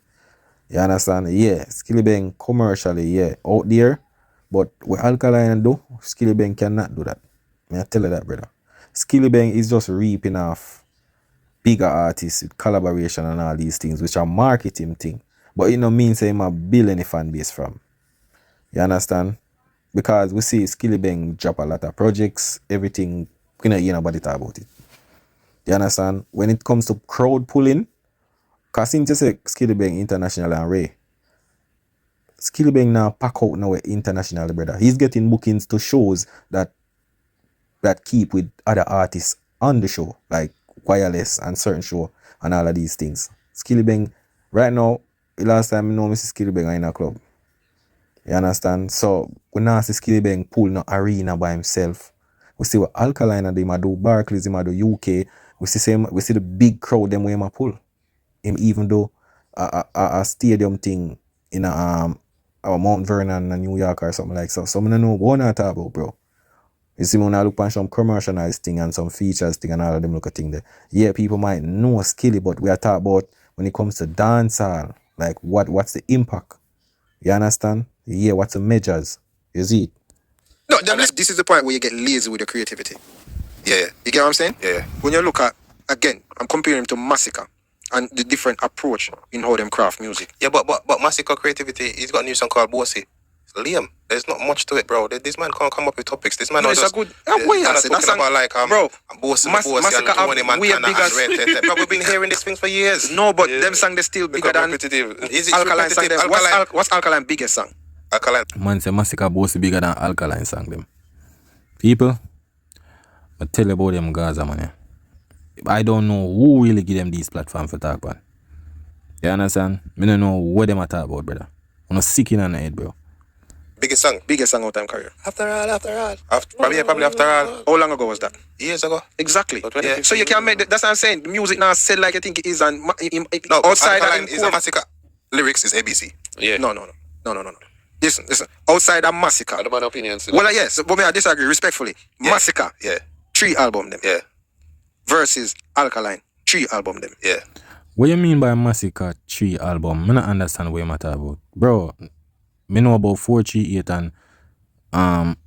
You understand? Yeah, Skillibeng commercially, yeah, out there. But what Alkaline do, Skillibeng cannot do that. I tell you that, brother. Skillibeng is just reaping off bigger artists with collaboration and all these things, which are marketing thing. But it no means him a build any fan base from. You understand? Because we see Skillibeng drop a lot of projects, everything, we don't hear nobody talk about it. You understand? When it comes to crowd pulling, because since you say Skillibeng international and Ray, Skillibeng now pack out now internationally, brother. He's getting bookings to shows that keep with other artists on the show, like Wireless and certain show and all of these things. Skillibeng, right now, the last time I know Mrs. Skillibeng in a club. You understand? So we now see Skillibeng pull no arena by himself. We see what Alkaline and them do, Barclays, them do UK. We see the big crowd them where him pull. Him even though a stadium thing in our Mount Vernon in New York or something like so. So I don't know what I talk about, bro. You see, when I look on some commercialized thing and some features thing and all of them look at thing there. Yeah, people might know Skilly, but we are talking about when it comes to dancehall, like what's the impact? You understand? Yeah, what's the measures? You see it? No, this is the point where you get lazy with your creativity. Yeah. You get what I'm saying? Yeah. When you look at, again, I'm comparing to Masicka and the different approach in how them craft music. Yeah, but Masicka creativity, he's got a new song called Bossy. Liam, there's not much to it, bro. This man can't come up with topics. This man No, it's a good. Wait, I said, that's about like bro. Bossy, Masicka have way bigger. Bro, we've been hearing these things for years. No, but them song they still bigger than Alkaline song. What's Alkaline biggest song? Alkaline. Man say Masicka boss bigger than Alkaline song them. People, I tell you about them Gaza, man. I don't know who really give them these platforms for talk about. You understand? I don't know what them are talk about, brother. I'm not sick in on the head, bro. Biggest song of time career. After all. Probably after all. How long ago was that? Years ago. Exactly. Yeah. So you can't make that's what I'm saying. The music now sell like I think it is, and No, outside Alkaline of is a Masicka. Lyrics is ABC. Yeah. No. Listen. Outside of Masicka. I don't have opinions. Well, yes, but I disagree respectfully. Yeah. Masicka. Yeah. 3 album them. Yeah. Versus Alkaline, 3 album them. Yeah. What you mean by Masicka 3 album? I don't understand what you matter about. Bro, me know about 438 and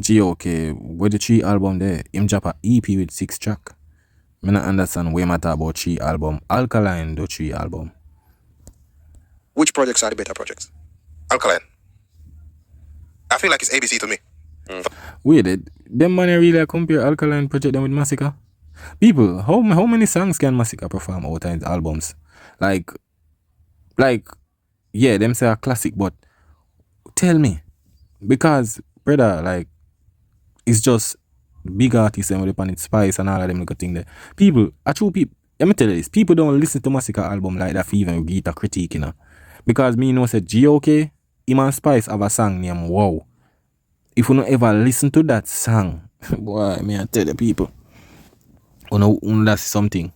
GOK. With the 3 album there, him drop a EP with 6 track. I don't understand what you matter about 3 album. Alkaline do 3 album. Which projects are the better projects? Alkaline. I feel like it's ABC to me. Wait, them man really compare Alkaline project them with Masicka? People, how many songs can Masicka perform out of his albums? Like, yeah, them say a classic, but tell me, because brother, like, it's just big artists and with it Spice and all of them little thing there. People, actual people, let me tell you this, people don't listen to Masicka album like that for even get a critique, you know. Because me know say GOK, him and Spice have a song named Wow. If you don't ever listen to that song, boy, me I tell the people, that's something.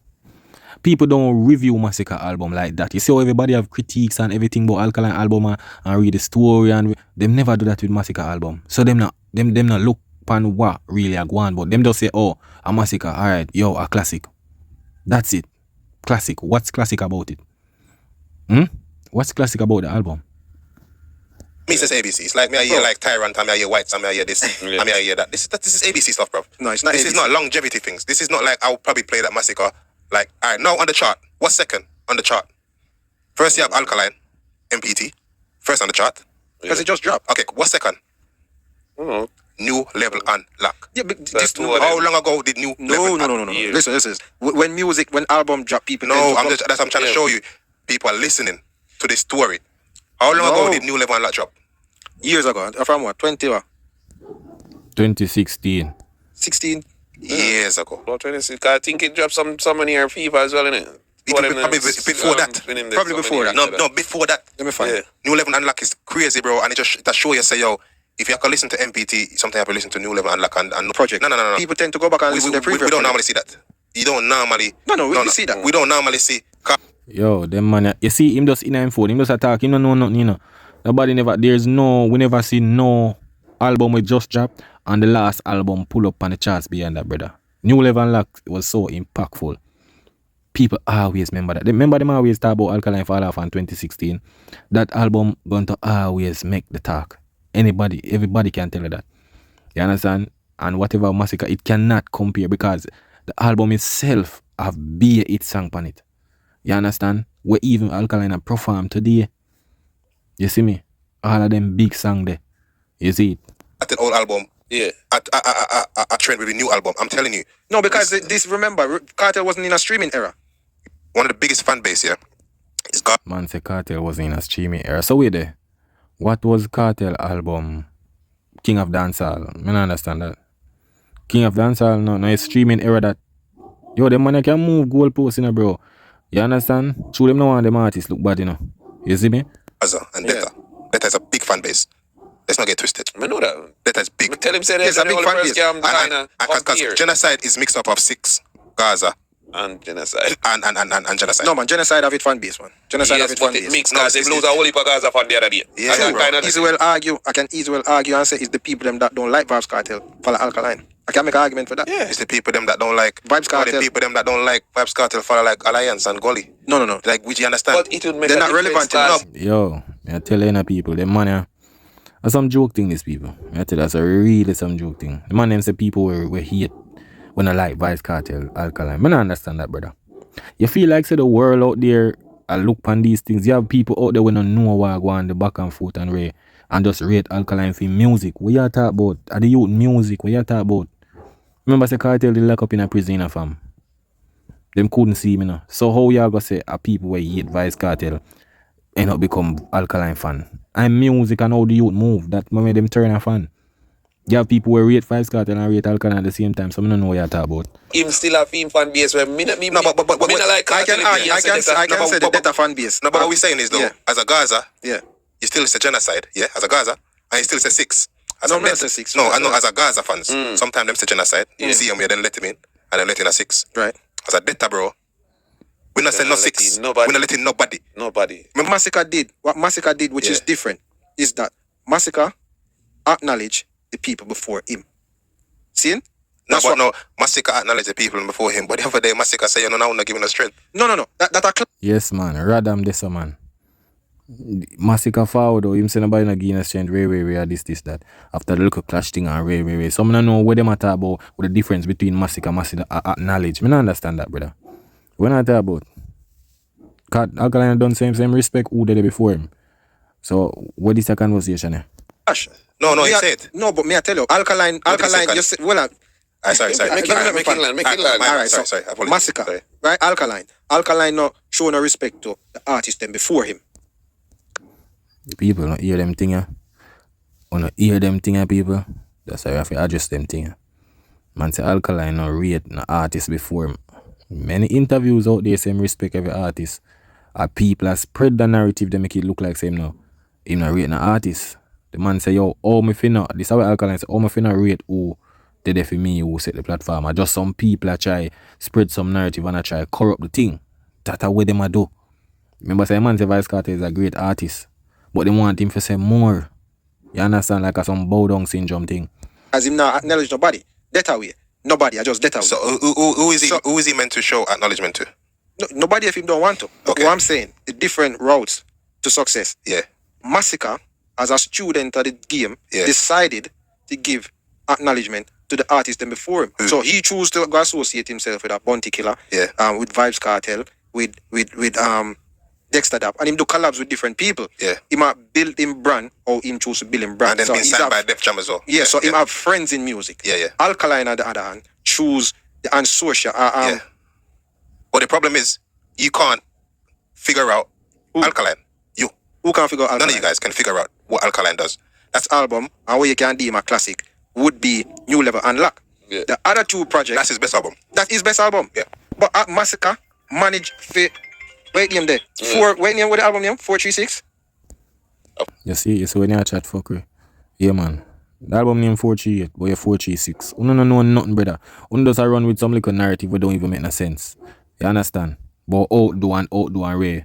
People don't review Masicka album like that. You see how everybody have critiques and everything about Alkaline album and read the story, and them never do that with Masicka album. So them not look upon what really are going, but them just say, oh, a Masicka, alright, yo, a classic. That's it. Classic. What's classic about it? What's classic about the album? Me says ABC. It's like me I hear like Tyrant, I hear White, I hear this, I hear that. This is ABC stuff, bro. No, it's not. This ABC. is not longevity things. This is not like I'll probably play that Masicka. Like, alright, now on the chart. What's second on the chart? First you have Alkaline, MPT. First on the chart. Because it just dropped. Okay, what's second? New Level Unlock. Yeah, but That's two of them. How long ago did New Level No. Listen. When album drop, people. No, that's what I'm trying to show you. People are listening to this story. How long ago did New Level Unlock drop? Years ago. From what? 20 or 2016. 16? Years ago. About 26. I think it dropped some in here FIFA as well, innit? Probably before that. Probably before that. No, before that. Let me find it. New Level Unlock is crazy, bro. And it just show you, say, yo, if you have to listen to MPT, sometimes you have to listen to New Level Unlock and Project. No. People tend to go back and listen to the previous. We don't normally see that. You don't normally. No, we see that. We don't normally see. Yo, them man, you see him just in him phone, him just attack, him don't know nothing, you know. We never see no album we just dropped and the last album pull up on the charts behind that, brother. New Level Unlock was so impactful. People always remember that. Remember them always talk about Alkaline Fall Off in 2016. That album going to always make the talk. Everybody can tell you that. You understand? And whatever Masicka, it cannot compare because the album itself have be its song on it. You understand? Where even Alkaline have performed today. You see me? All of them big song there. You see it? At an old album. Yeah. A trend with a new album. I'm telling you. No, because this remember, Cartel wasn't in a streaming era. One of the biggest fan base here is God. Man say Cartel wasn't in a streaming era. So wait there. What was Cartel album? King of Dancehall. I don't understand that. King of Dancehall, no, it's streaming era that. Yo, them man can move goalposts, you know, bro. You understand? True, them no want them artists look bad, you know. You see me? And Detta. Detta is a big fan base. Let's not get twisted. I know that. Detta is big. Tell him say Yes, there's a big fan base. Because genocide is mixed up of 6. Gaza and genocide. And genocide. No man, genocide have it fan base, man. Genocide have it fan but it base. mixed because they lose a whole heap of Gaza fan the other day. Yeah, I can easily argue and say it's the people them that don't like Vibes Cartel follow Alkaline. I can make an argument for that. Yeah. It's the people them that don't like Vibes Cartel. The people them that don't like Vibes Cartel follow like Alliance and Gully. No. Like, which you understand? But it would make They're not relevant enough. Yo, I tell you people, them man, that's some joke thing, these people. I tell you, that's a really some joke thing. The man them say people were hate when I like Vibes Cartel, Alkaline. I don't understand that, brother. You feel like say the world out there, I look on these things. You have people out there when don't know what go on the back and forth and just rate Alkaline for music. What you talk about? Are the youth music? What you talk about? Remember say Cartel they lock up in a prison, fam. Them couldn't see me now. So how you gonna say a people where hate Vibes Cartel end up become Alkaline fan? And music and how the youth move. That made them turn a fan. You have people who rate Vibes Cartel and rate Alkaline at the same time, so I don't know what you're talking about. Even still a film fan base where me but like I can say the Detta fan base. No, but what we're saying is though, as a Gaza, yeah, you still say genocide, yeah, as a Gaza, and you still say 6. As a say 6. No, I know as a Gaza fans, sometimes them say genocide. You see them here, then let him in, and then let in a 6. Right. As a Detta, bro, we're not saying no 6. We're not letting nobody. Remember Masicka did what Masicka did, which is different, is that Masicka acknowledge the people before him. See? That's but no, Masicka acknowledge the people before him. But the other day, Masicka say, you know, now I'm not giving us strength. No. That a Yes, man. Radam this, man. Masicka forward, though. Him say nobody not giving us strength. Ray, this, that. After the little clash thing and Ray. Some don't know what they matter about, what the difference between Masicka acknowledge. Me not understand that, brother. When I talk about Alkaline done same respect who did it before him. So what is the conversation here? No, he said. No, but me I tell you, Alkaline, you say, well, sorry. Make it land. All right, Sorry. Masicka, Sorry. right? Alkaline not show no respect to the artist them before him. The people don't hear them thing, don't hear them thing, people. That's why you have to address them thing. Man say Alkaline no rate no artist before him. Many interviews out there say him respect every artist. People are spread the narrative, they make it look like same now. Him not rate no artist. The man say, yo, all me finna, this is how Alkaline say, all me finna rate who did it for me, who set the platform. I just some people I try spread some narrative and I try corrupt the thing. That's what them I do. Remember say man say Vice Carter is a great artist. But they want him to say more. You understand? Like a some bow down syndrome thing. As him now acknowledge nobody. That away. Nobody, I just that away. So who is he meant to show acknowledgement to? No, nobody if him don't want to. Okay. What I'm saying, the different routes to success. Yeah. Masicka, as a student of the game, decided to give acknowledgement to the artist them before him. So he chose to go associate himself with a Bounty Killer, with Vibes Cartel, with Dexter Dap, and him do collabs with different people. Yeah. He might build him brand or him choose to build him brand. And then so being signed by Def Jam as well. Yeah, so him have friends in music. Yeah. Alkaline on the other hand choose the unsocial. But the problem is you can't figure out Alkaline. Who can figure out Alkaline? None of you guys can figure out what Alkaline does. That's album, and what you can deem a classic would be New Level Unlock. Yeah. The other two projects. That's his best album. That's his best album. Yeah. But Masicka managed for wait name there. Wait name what the album name? 436? You see when you chat fuckery. Yeah, man. The album name 438, but you're 436. You don't know nothing, brother. You just run with some little narrative that don't even make no sense. You understand? But outdo and Ray.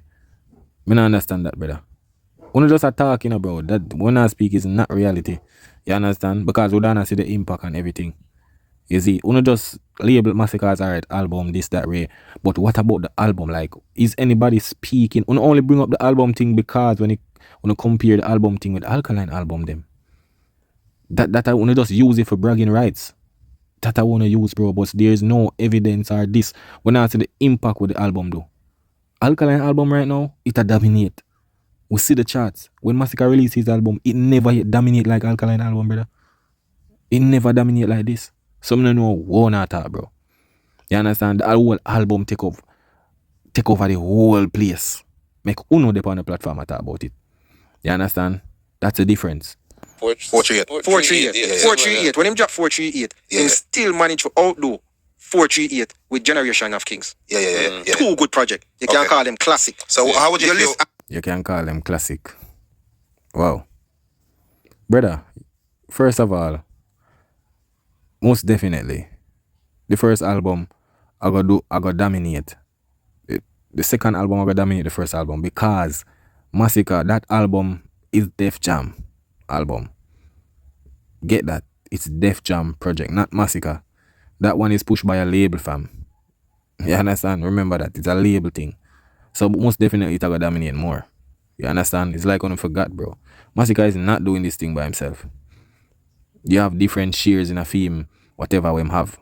Me not understand that, brother. You just attack, bro. That when I speak is not reality. You understand? Because we don't see the impact and everything. You see, you just label Masicka as alright, album, this, that, Ray. But what about the album? Like, is anybody speaking? You only bring up the album thing because when you compare the album thing with Alkaline album them. That I want to just use it for bragging rights. That I want to use, bro. But there's no evidence or this. When I see the impact with the album though. Alkaline album right now, it a dominate. We see the charts. When Masicka released his album, it never yet dominate like Alkaline album, brother. It never dominate like this. Some don't know what not talk, bro. You understand? The whole album take over the whole place. Make uno dep on the platform and talk about it. You understand? That's the difference. 438. When him drop 438, he still managed to outdo 438 with Generation of Kings. Yeah. Two good projects. You can call them classic. So how would you feel? You can call them classic. Wow. Brother, first of all, most definitely, the first album I go dominate. The second album I go dominate the first album because Masicka, that album is Def Jam album. Get that? It's Def Jam project, not Masicka. That one is pushed by a label, fam. You understand? Remember that. It's a label thing. So most definitely it will dominate more. You understand? It's like when I forgot, bro. Masicka is not doing this thing by himself. You have different shares in a film, whatever we have.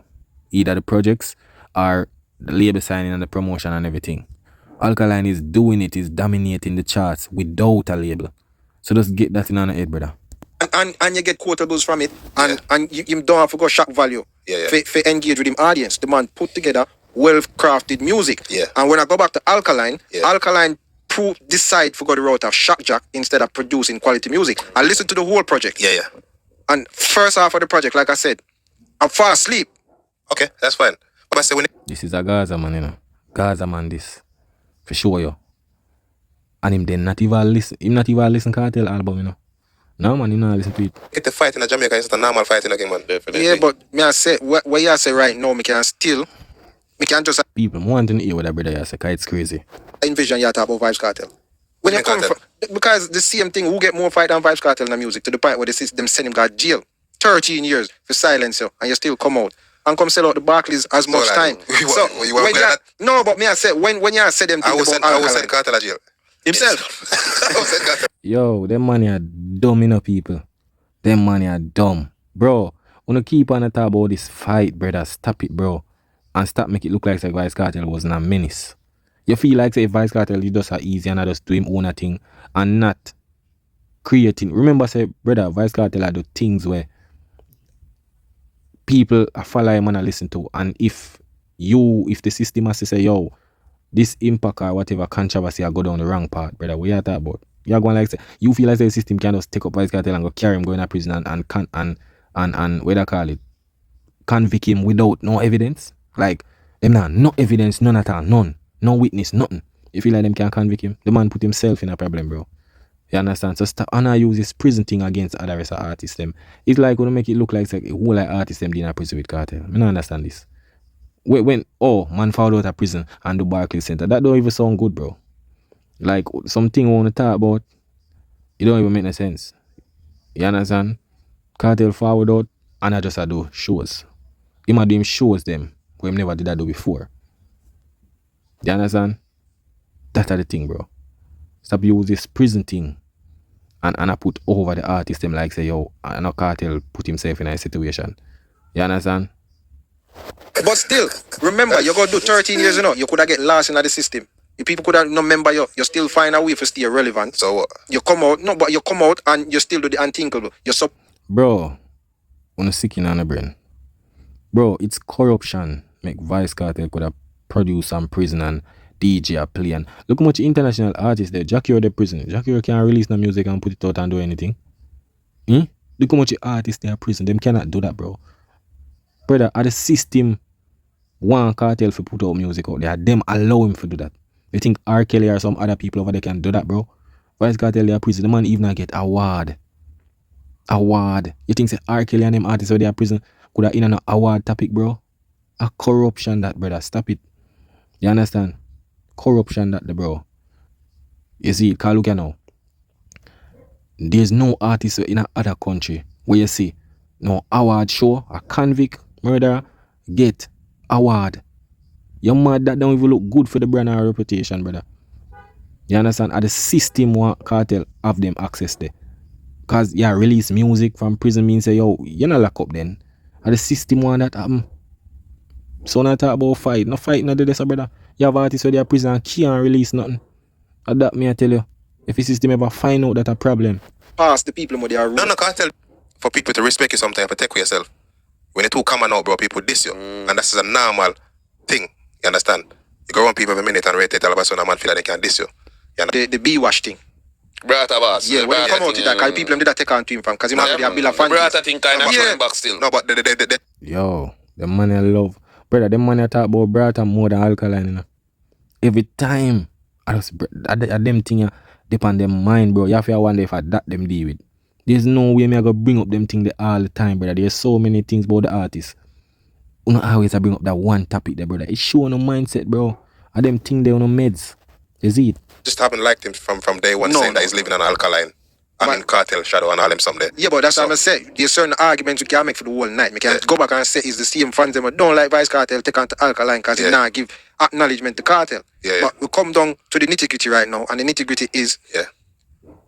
Either the projects or the label signing and the promotion and everything. Alkaline is doing it, is dominating the charts without a label. So just get that in on the head, brother. And you get quotables from it, and you don't have to go shock value. For engage with him audience. The man put together well-crafted music. Yeah. And when I go back to Alkaline, Alkaline decide to go the route of shock jack instead of producing quality music. I listen to the whole project. Yeah. And first half of the project, like I said, I fall asleep. Okay, that's fine. But I say when this is a Gaza man, Gaza man this. For sure, yo. And him then not even listen Cartel album, No man, you not listen to it. get the fight in a Jamaica, it's not a normal fighting again, man. Definitely. Yeah, but me I say what you say right now, me can just People want to hear what that brother you say, 'cause it's crazy. envision you talk about Vibes Cartel. When you come from, because the same thing, who get more fight than Vibes Cartel in the music to the point where them send him got jail 13 years for silence, and you still come out and come sell out the Barclays as much time. So you want that? no, but me I said when you said them things about I will send Cartel to jail. himself. I will send Cartel. Yo, them money are dumb enough, people. Them money are dumb. Bro, wanna keep on the talk about this fight, brother. Stop it, bro. And stop make it look like Vice Cartel wasn't a menace. You feel like say if Vice Cartel you just are easy and I just do him own a thing and not creating. Remember say, brother, Vice Cartel are the things where people follow him and listen to. And if the system has to say, yo, this impact or whatever controversy I go down the wrong path, brother, what you talking about? You're going like say, you feel like the system can just take up Vice Cartel and go carry him going to prison and what they call it, convict him without no evidence? Like, them not no evidence, none at all, none. No witness, nothing. You feel like them can convict him? The man put himself in a problem, bro. You understand? So stop and I use this prison thing against other rest of artists them. It's like gonna make it look like a whole like artists them in a prison with cartel. I don't understand this. When man found out of prison and the Barclays Center, that don't even sound good, bro. Like something we wanna talk about, it don't even make no sense. You understand? Cartel forward out and I just do shows. Him a do him shows them who him never did that do before. You understand? That's the thing, bro. Stop use this prison thing and I put over the artist them like say, yo, I know Cartel put himself in a situation. You understand? But still, remember, you're gonna do 13 years, you could have get lost in the system. If people could have not remember you still find a way to stay relevant. So what? You come out and you still do the unthinkable. Bro, on a sick in the brain. Bro, it's corruption. Make Vice Cartel could have produced some prison and DJ a play. And look how much international artists there. Jackie the prison. Jackie can't release no music and put it out and do anything. Look how much artists there prison. Them cannot do that, bro. Brother, at the system want Cartel to put out music out there. Them allow him to do that. You think R. Kelly or some other people over there can do that, bro? Vice Cartel there prison. The man even get award. You think say R. Kelly and them artists over there prison could have in an award topic, bro? A corruption that, brother. Stop it. You understand? Corruption that, the bro. You see, because look at now. There's no artist in a other country where you see no award show, a convict, murderer, get award. You're mad that don't even look good for the brand or reputation, brother. You understand? At the system want Cartel have them access there. Because release music from prison means say, yo, you're not lock up then. At the system want that happen. So not talk about fight. No fight, no do this, brother. You have artists where they are prison and can't release nothing. And that me I tell you. If the system ever find out that a problem. Pass the people what they are. No, Cartel. For people to respect you sometimes, protect for yourself. When you two come out, bro, people diss you. And that's a normal thing. You understand? You go around people every minute and rate it, all of a sudden a man feel like they can diss you. The B-wash thing. Brata boss. Yeah, when you come out with that, because people them did that take on to him from, because he might be a bill of fan. Brata thing kind of coming back still. No, but Yo, the money I love. Brother, the money I talk about Brata more than Alkaline, you know. Every time, I them thing dip on them mind, bro. You have to wonder if I that them deal with. There's no way me I go bring up them thing there all the time, brother. There's so many things about the artists. You know always I bring up that one topic there, brother. It's showing no mindset, bro. And them thing there on no meds. You see it? Just haven't liked him from day one, saying that he's living on Alkaline. Cartel, Shadow and all them someday. Yeah, but that's what I'm saying. There's certain arguments we can't make for the whole night. We can't go back and say it's the same fans them don't like Vice Cartel, take on to Alkaline because he now give acknowledgement to Cartel. But we come down to the nitty-gritty right now, and the nitty-gritty is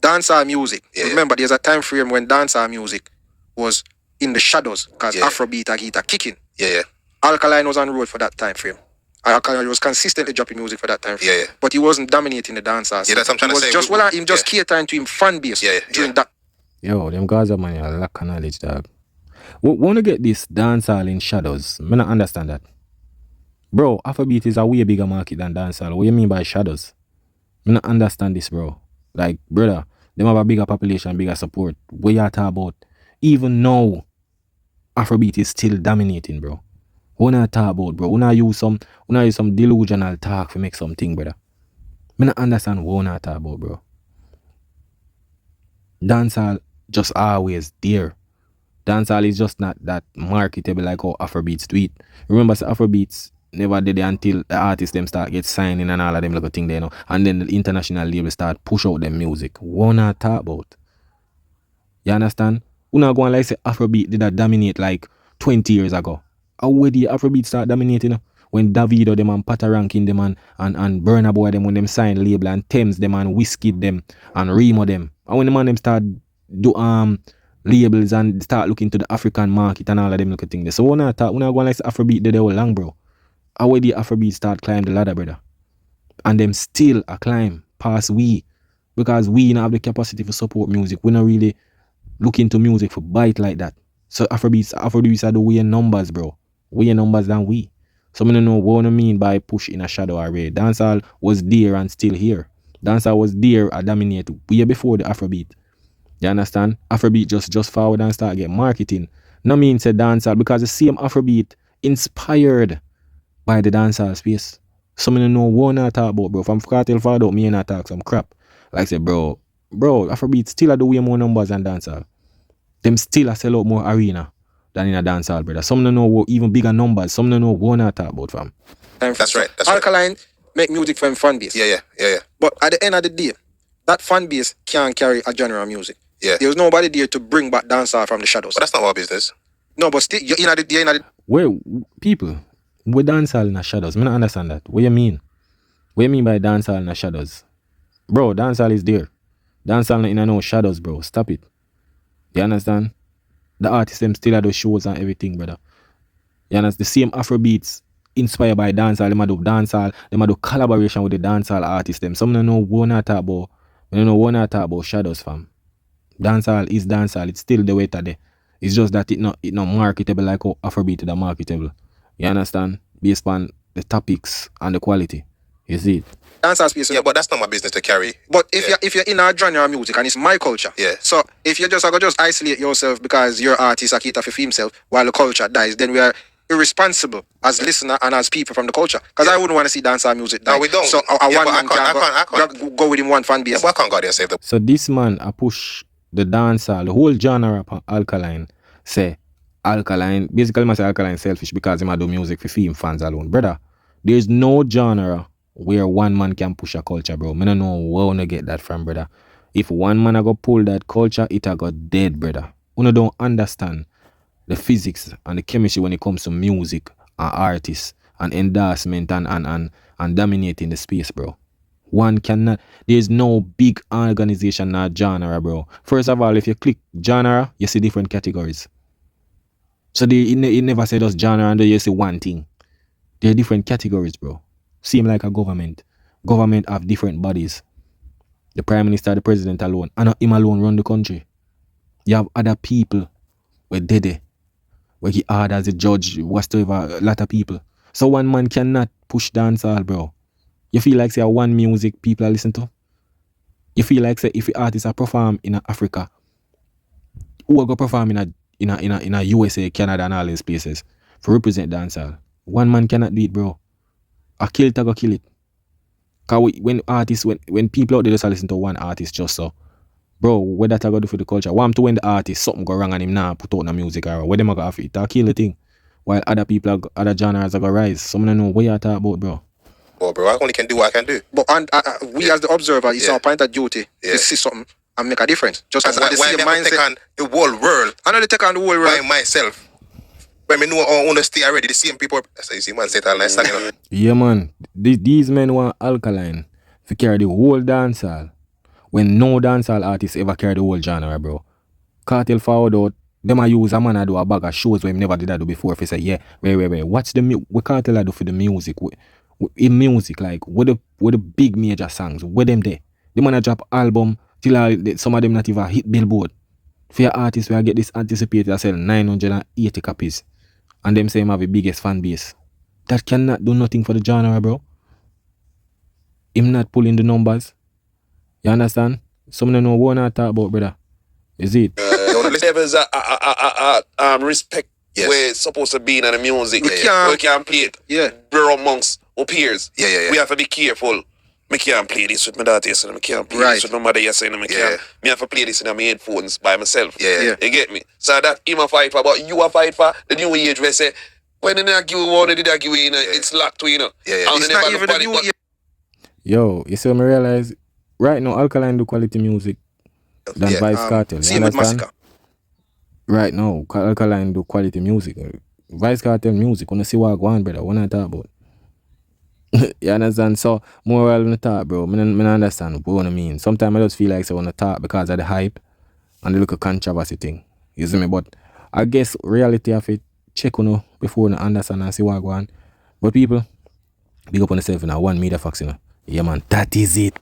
dancehall music. Remember, there's a time frame when dancehall music was in the shadows because Afrobeat and guitar kicking. Alkaline was on the road for that time frame. Alkaline was consistently dropping music for that time frame. But he wasn't dominating the dancehall. That's what I'm trying to say. Just catering to him fan base during that. Yo, them guys are money, I lack of knowledge, dog. We want to get this dancehall in shadows. I don't understand that. Bro, Afrobeat is a way bigger market than dancehall. What do you mean by shadows? I don't understand this, bro. Like, brother, them have a bigger population, bigger support. What you talk about? Even now, Afrobeat is still dominating, bro. What you talk about, bro? When use some delusional talk to make something, brother. I don't understand what you talk about, bro. Dancehall just always there. Dancehall is just not that marketable like how Afrobeats do it. Remember, Afrobeats never did it until the artists them start get signed in and all of them little thing there, you know. And then the international label start push out them music. What you talk about? You understand? You not going like say Afrobeat did that dominate like 20 years ago. How would the Afrobeat start dominating? When Davido them and Pata Rankin them and Burna Boy them when them sign label and Thames them and Whiskey them and Remo them. And when the man them start do labels and start looking to the African market and all of them little things. So when I go like Afrobeat they were long, bro. How would the Afrobeat start climb the ladder, brother? And them still a climb past we. Because we don't have the capacity to support music. We not really look into music for bite like that. So Afrobeats are the way numbers, bro. Way numbers than we. So I don't know what I mean by push in a shadow array. Dancehall was there and still here. Dancehall was there and dominate way before the Afrobeat. You understand? Afrobeat just forward and start get marketing. No mean say dancehall because the same Afrobeat inspired by the dancehall space. Some don't know what I talk about, bro. From Cartel far out, me and I talk some crap. Like say, bro, Afrobeat still are the way more numbers than dancehall. Them still a sell out more arena than in a dancehall, brother. Some don't know even bigger numbers. Some don't know what I talk about, fam. That's right. Alkaline make music for him fan base. Yeah. But at the end of the day, that fan base can't carry a genre of music. Yeah. There's nobody there to bring back dancehall from the shadows. But that's not our business. No, but still, you're in the Where people, we dancehall in the shadows. I don't understand that. What you mean? What you mean by dancehall in the shadows? Bro, dancehall is there. Dancehall in no shadows, bro. Stop it. You understand? The artists them still at those shows and everything, brother. You understand? The same Afrobeats inspired by dancehall. Them do dancehall. Them do collaboration with the dancehall artists. Them some don't know what I talk about. They don't know what I talk about shadows, fam. Dancehall is dancehall. It's still the way today. It's just that it not marketable like how Afrobeat is marketable. You understand? Based on the topics and the quality. You see it? Dancehall space. Yeah, but that's not my business to carry. But if you're in a genre of music and it's my culture, so if you just isolate yourself because your artist a cater for himself while the culture dies, then we are irresponsible as listener and as people from the culture. Because I wouldn't want to see dancehall music die. No, we don't. So one man can't go within one fan base. Yeah, but I can't go there and save them. So this man a push the dancehall, the whole genre of Alkaline, say Alkaline, basically I say Alkaline selfish because he do music for film fans alone. Brother, there's no genre where one man can push a culture, bro. I don't know where to get that from, brother. If one man a go pull that culture, it a go dead, brother. You don't understand the physics and the chemistry when it comes to music and artists and endorsement and dominating the space, bro. One cannot, there's no big organization or genre, bro. First of all, if you click genre, you see different categories. So it never said us genre and then you see one thing. There are different categories, bro. Seem like a government. Government have different bodies. The Prime Minister, the President alone, and not him alone run the country. You have other people where they there, where he orders the judge, whatsoever, a lot of people. So one man cannot push dancehall, bro. You feel like say one music people are listen to? You feel like say if the artists are perform in Africa, who are go perform in a USA, Canada and all these places for represent dancehall? One man cannot do it, bro. A kill it, I go kill it. Cause when people out there just listen to one artist just so, bro, what that I go do for the culture? Want to when the artist something go wrong and him now put out the music or what them I go have it? I kill the thing. While other people, other genres are gonna rise. Some don't know what you talk about, bro. Well, bro, I only can do what I can do. But we as the observer, it's our point of duty to see something and make a difference. Just as why I take on the whole world. I know they take on the whole world by myself. When I know I want to stay already, the same people. So you see, man, say that nice, you know. Yeah, man. These men want Alkaline to carry the whole dancehall when no dancehall artist ever carry the whole genre, bro. Cartel forward out, them I use a man I do a bag of shows where he never did that do before. If he say, yeah, wait, what's what Cartel I do for the music? In music, like what the big major songs, where them there? The man I drop album till some of them not even hit Billboard. For your artists, where I get this anticipated, I sell 980 copies. And them say him have the biggest fan base. That cannot do nothing for the genre, bro. Him not pulling the numbers. You understand? Some don't know what I talk about, brother. Is it? Levels respect where it's supposed to be in the music. We can't play it. Yeah. We're amongst our peers. Yeah. We have to be careful. I can't play this with my daughter yesterday. I can't play this with my mother yesterday. I have to play this in my headphones by myself. Yeah. You get me? So that him a fight for, but you a fight for the new age where say, when they not give you one, they did not give you, it's locked to, Yeah. And it's not even the new age. Yo, you see what I realize? Right now, Alkaline do quality music than Vice Cartel. Same with Masicka. Right now, Alkaline do quality music. Vice Cartel music, when you see what go on, brother, what I talk about. You understand? So, more while when I talk, bro, I don't understand what I mean. Sometimes I just feel like I want to talk because of the hype and the little controversy thing. You see me? But I guess reality of it, check on before you understand and see what go on. But people, big up on yourself, 1 meter fox, Yeah, man, that is it.